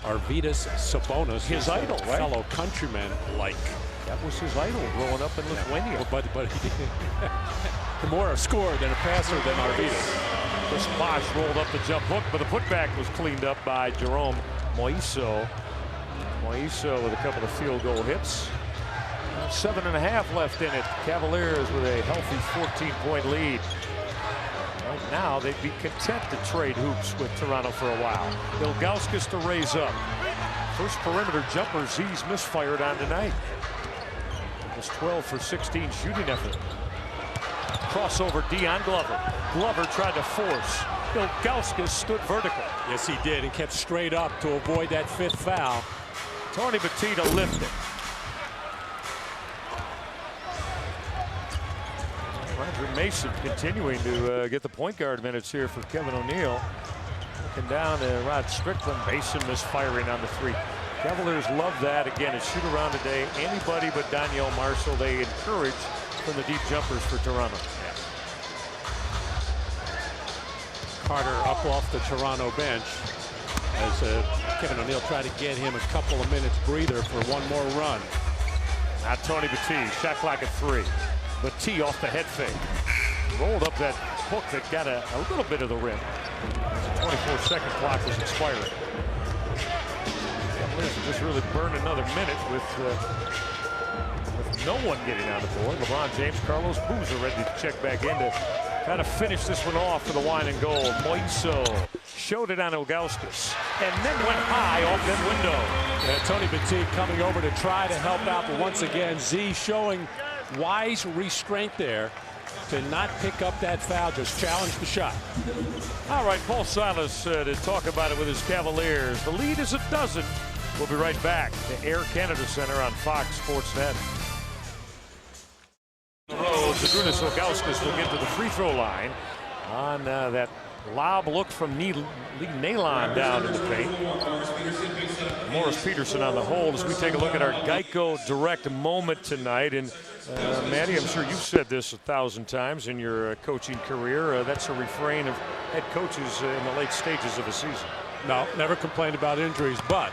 Arvydas Sabonis, his idol, right? Fellow countryman like. That was his idol growing up in Lithuania. But more a scorer than a passer than Arvydas. Chris Bosch rolled up the jump hook, but the putback was cleaned up by Jerome Moiso. Moiso with a couple of field goal hits. 7.5 left in it. Cavaliers with a healthy 14-point lead. Right now, they'd be content to trade hoops with Toronto for a while. Ilgauskas to raise up. First perimeter jumper Z's misfired on tonight. It was 12 for 16 shooting effort. Crossover Dion Glover. Glover tried to force. Ilgauskas stood vertical. Yes, he did, and kept straight up to avoid that 5th foul. Tony Battie to lift it. Roger Mason continuing to get the point guard minutes here for Kevin O'Neal. Looking down to Rod Strickland. Mason misfiring on the 3. Cavaliers love that. Again, it's shoot around today. Anybody but Daniel Marshall they encourage from the deep jumpers for Toronto. Carter up off the Toronto bench as Kevin O'Neal tried to get him a couple of minutes breather for one more run. Now Tony Battie, shot clock at 3. Battie off the head fake. Rolled up that hook that got a little bit of the rim. The 24-second clock was expiring. Cavaliers just really burned another minute with no one getting on the board. LeBron James, Carlos Boozer ready to check back in to kind of finish this one off for the wine and gold. Moiso showed it on Ilgauskas and then went high off that window. Tony Battie coming over to try to help out, but once again, Z showing wise restraint there to not pick up that foul, just challenge the shot. All right, Paul Silas to talk about it with his Cavaliers. The lead is 12. We'll be right back to Air Canada Center on Fox Sports Net. Zydrunas Ilgauskas will get to the free throw line on that lob look from Lee Nalon down in the paint. Morris Peterson on the hold as we take a look at our Geico Direct moment tonight. And Matty, I'm sure you've said this 1,000 times in your coaching career. That's a refrain of head coaches in the late stages of a season. No, never complained about injuries, but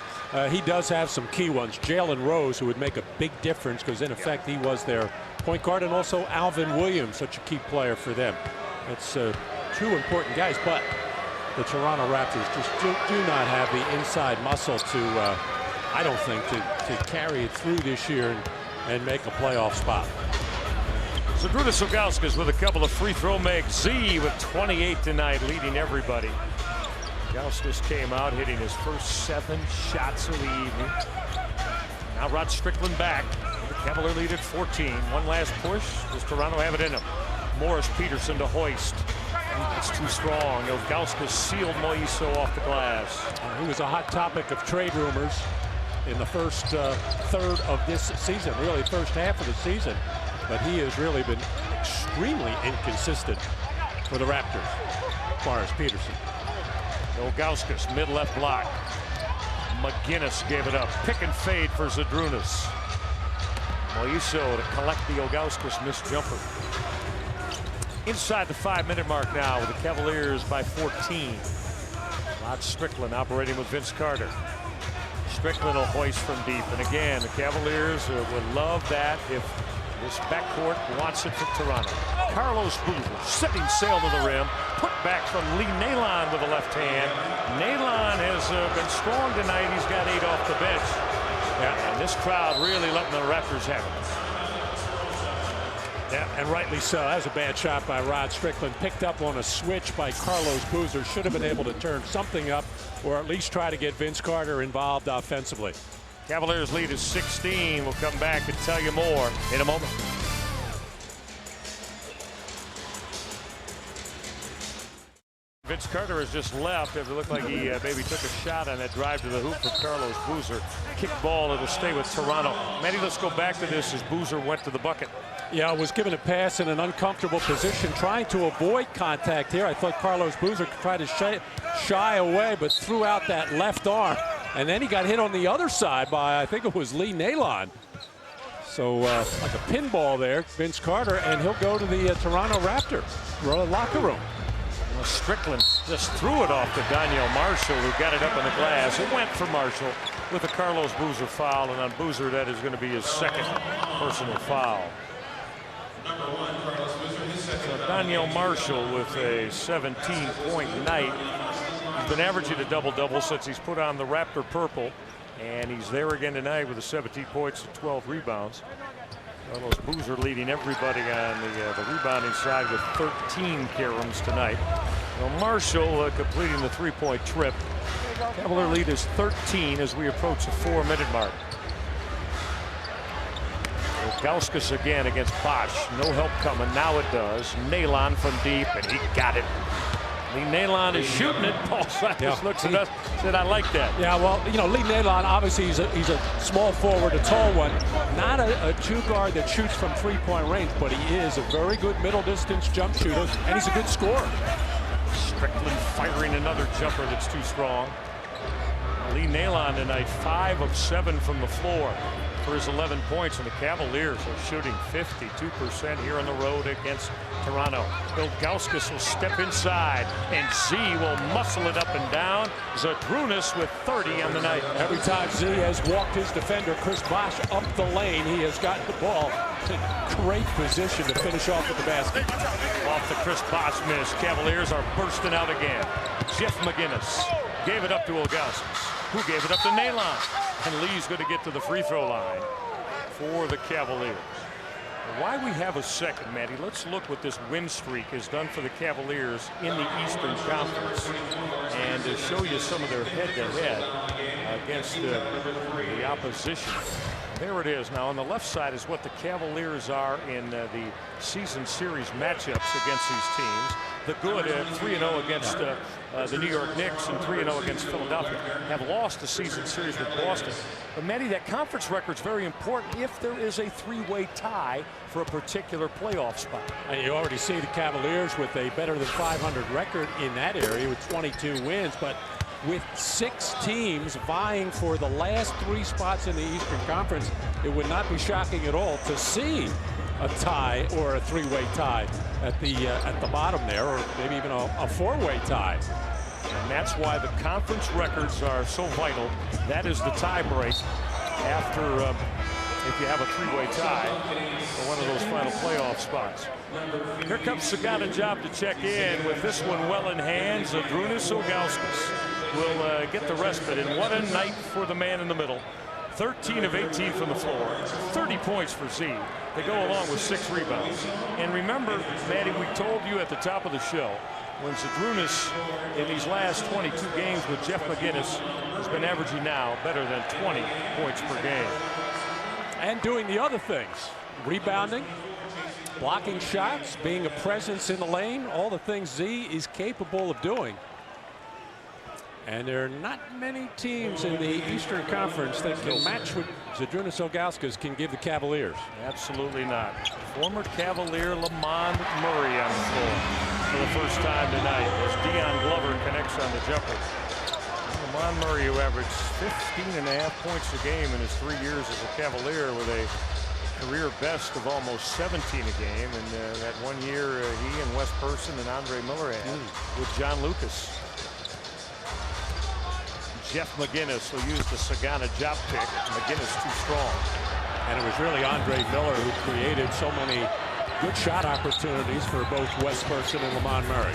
he does have some key ones. Jalen Rose, who would make a big difference because in effect he was their point guard, and also Alvin Williams, such a key player for them. It's two important guys, but the Toronto Raptors just do not have the inside muscle to, I don't think, to carry it through this year and make a playoff spot. Zydrunas Ilgauskas with a couple of free throw makes. Z with 28 tonight, leading everybody. Ilgauskas came out hitting his first 7 shots of the evening. Now Rod Strickland back. The Cavalier lead at 14. One last push. Does Toronto have it in him? Morris Peterson to hoist. That's too strong. Ilgauskas sealed Moiso off the glass. He was a hot topic of trade rumors in the first third of this season, really first half of the season. But he has really been extremely inconsistent for the Raptors. Morris Peterson. Ilgauskas, mid-left block. McGinnis gave it up. Pick and fade for Zydrunas. Moiso to collect the Ilgauskas missed jumper. Inside the 5-minute mark now with the Cavaliers by 14. Rod Strickland operating with Vince Carter. Strickland will hoist from deep. And again, the Cavaliers would love that if this backcourt wants it for Toronto. Carlos Boozer setting sail to the rim. Put back from Lee Nalon with the left hand. Nalon has been strong tonight. He's got 8 off the bench. Yeah, and this crowd really letting the Raptors have it. Yeah, and rightly so. That was a bad shot by Rod Strickland. Picked up on a switch by Carlos Boozer. Should have been able to turn something up or at least try to get Vince Carter involved offensively. Cavaliers lead is 16. We'll come back and tell you more in a moment. Vince Carter has just left. It looked like he maybe took a shot on that drive to the hoop for Carlos Boozer. Kick ball, it'll stay with Toronto. Matty, let's go back to this as Boozer went to the bucket. Yeah, was given a pass in an uncomfortable position, trying to avoid contact here. I thought Carlos Boozer tried to shy away, but threw out that left arm. And then he got hit on the other side by, I think it was Lee Nalon. So like a pinball there, Vince Carter, and he'll go to the Toronto Raptors locker room. Well, Strickland just threw it off to Daniel Marshall, who got it up on the glass. It went for Marshall with a Carlos Boozer foul, and on Boozer that is going to be his second personal foul. So Daniel Marshall with a 17-point night. He's been averaging a double-double since he's put on the Raptor purple, and he's there again tonight with the 17 points and 12 rebounds. Carlos Boozer leading everybody on the rebounding side with 13 caroms tonight. Well, Marshall completing the three-point trip. Cavalier lead is 13 as we approach the 4-minute mark. Ilgauskas again against Bosch. No help coming. Now it does. Nalon from deep, and he got it. Lee Nalon is shooting it. Paul Silas looks at us, said, I like that. Yeah, well, you know, Lee Nalon, obviously he's a small forward, a tall one. Not a two-guard that shoots from three-point range, but he is a very good middle-distance jump shooter, and he's a good scorer. Strickland firing another jumper that's too strong. Lee Nalon tonight, 5 of 7 from the floor for his 11 points, and the Cavaliers are shooting 52% here on the road against Toronto. Ilgauskas will step inside, and Z will muscle it up and down. Zydrunas with 30 on the night. Every time Z has walked his defender, Chris Bosch, up the lane, he has gotten the ball in great position to finish off with the basket. Off the Chris Bosch miss. Cavaliers are bursting out again. Jeff McGinnis gave it up to Ilgauskas, who gave it up to Nalon. And Lee's going to get to the free throw line for the Cavaliers. Why we have a second, Matty, let's look what this win streak has done for the Cavaliers in the Eastern Conference, and to show you some of their head-to-head against the opposition. There it is. Now on the left side is what the Cavaliers are in the season series matchups against these teams. The good 3-0 against the New York Knicks and 3-0 against Philadelphia, have lost the season series with Boston. But Matty, that conference record's very important if there is a three-way tie for a particular playoff spot. And you already see the Cavaliers with a better than 500 record in that area with 22 wins, but with 6 teams vying for the last 3 spots in the Eastern Conference, it would not be shocking at all to see a tie or a 3-way tie at the bottom there, or maybe even a 4-way tie. And that's why the conference records are so vital. That is the tie break after if you have a three-way tie for one of those final playoff spots. Here comes Sagana Job to check in with this one well in hand. Zydrunas Ilgauskas will get the respite, and what a night for the man in the middle. 13 of 18 from the floor, 30 points for Z. They go along with 6 rebounds. And remember, Maddie, we told you at the top of the show, when Zydrunas in these last 22 games with Jeff McGinnis has been averaging now better than 20 points per game. And doing the other things, rebounding, blocking shots, being a presence in the lane, all the things Z is capable of doing. And there are not many teams in the Eastern Conference that can match what Zydrunas Ilgauskas can give the Cavaliers. Absolutely not. Former Cavalier Lamond Murray on the floor for the first time tonight as Dion Glover connects on the jumper. Lamond Murray, who averaged 15.5 points a game in his 3 years as a Cavalier with a career best of almost 17 a game. And that 1 year he and Wes Person and Andre Miller had with John Lucas. Jeff McGinnis will use the Sagana Job pick. McGinnis too strong. And it was really Andre Miller who created so many good shot opportunities for both Wes Person and Lamond Murray.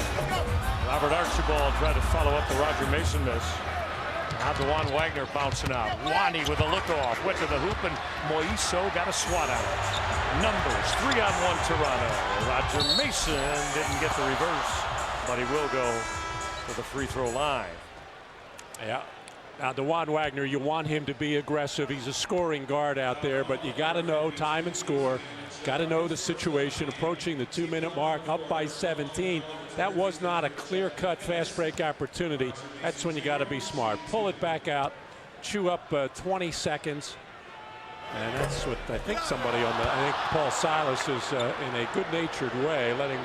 Robert Archibald tried to follow up the Roger Mason miss. Now DeJuan Wagner bouncing out. Wani with a look off. Went to the hoop and Moiso got a swat at it. Numbers 3-on-1 Toronto. Roger Mason didn't get the reverse, but he will go to the free throw line. Yeah. Now, DeJuan Wagner, you want him to be aggressive. He's a scoring guard out there, but you got to know time and score. Got to know the situation. Approaching the 2-minute mark, up by 17. That was not a clear-cut fast break opportunity. That's when you got to be smart. Pull it back out, chew up 20 seconds. And that's what I think somebody on the, I think Paul Silas is in a good-natured way letting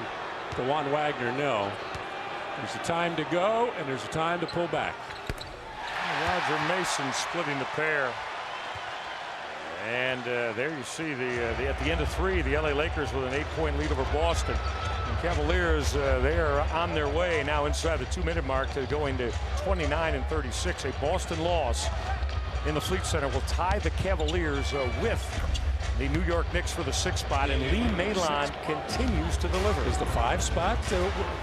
DeJuan Wagner know there's a time to go and there's a time to pull back. Roger Mason splitting the pair. And there you see at the end of 3, the LA Lakers with an 8-point lead over Boston. And Cavaliers, they are on their way now inside the 2-minute mark to going to 29-36. A Boston loss in the Fleet Center will tie the Cavaliers with the New York Knicks for the 6th spot, and Lee Malon continues to deliver. Is the 5 spot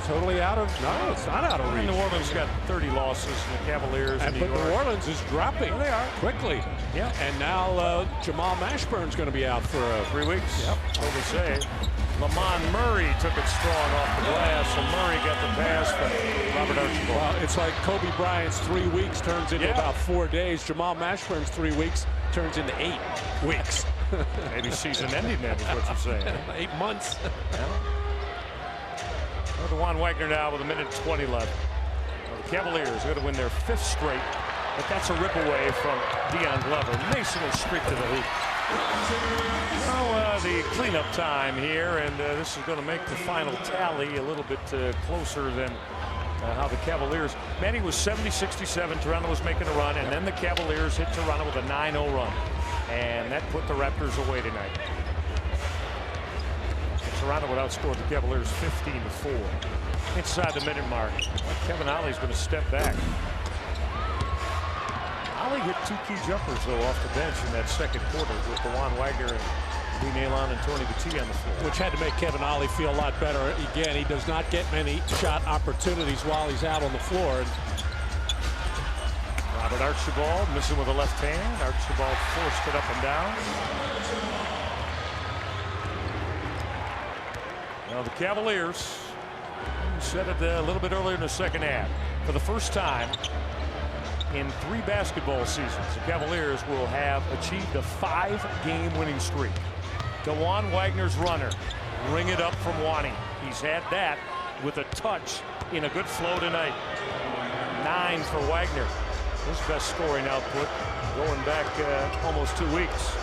totally out of? No, it's not out of reach. New Orleans got 30 losses, and the Cavaliers. But New Orleans is dropping. They are quickly. Yeah. And now Jamal Mashburn's going to be out for 3 weeks. Yep. So they say. Lamond Murray took it strong off the glass, and Murray got the pass from Robert Archibald. Well, it's like Kobe Bryant's 3 weeks turns into about 4 days. Jamal Mashburn's 3 weeks turns into 8 weeks. Maybe season ending then is what you're saying. 8 months. DeJuan Wagner now with 1:20 left. The Cavaliers are going to win their 5th straight, but that's a rip away from Dion Glover. Mason will streak to the hoop. Now the cleanup time here, and this is going to make the final tally a little bit closer than how the Cavaliers. Manny was 70-67. Toronto was making a run, and then the Cavaliers hit Toronto with a 9-0 run. And that put the Raptors away tonight. Toronto would outscore the Cavaliers 15-4. Inside the minute mark. Kevin Ollie's going to step back. Ollie hit 2 key jumpers, though, off the bench in that second quarter with DeJuan Wagner and Lee Malon and Tony Battie on the floor. Which had to make Kevin Ollie feel a lot better. Again, he does not get many shot opportunities while he's out on the floor. Robert Archibald missing with the left hand. Archibald forced it up and down. Now the Cavaliers, said it a little bit earlier in the second half, for the first time in 3 basketball seasons, the Cavaliers will have achieved a 5-game winning streak. DeJuan Wagner's runner, ring it up from Wani. He's had that with a touch in a good flow tonight. 9 for Wagner. His best scoring output going back almost 2 weeks.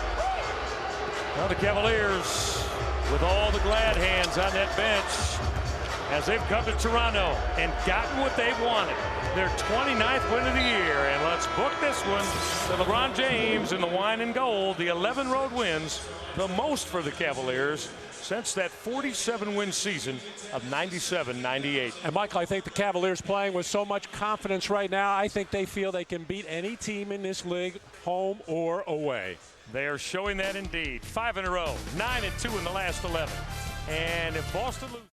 Now the Cavaliers with all the glad hands on that bench as they've come to Toronto and gotten what they wanted. their 29th win of the year. And let's book this one to LeBron James in the wine and gold. The 11 road wins, the most for the Cavaliers since that 47-win season of 97-98. And Michael, I think the Cavaliers playing with so much confidence right now. I think they feel they can beat any team in this league, home or away. They are showing that indeed. 5 in a row, 9-2 in the last 11. And if Boston loses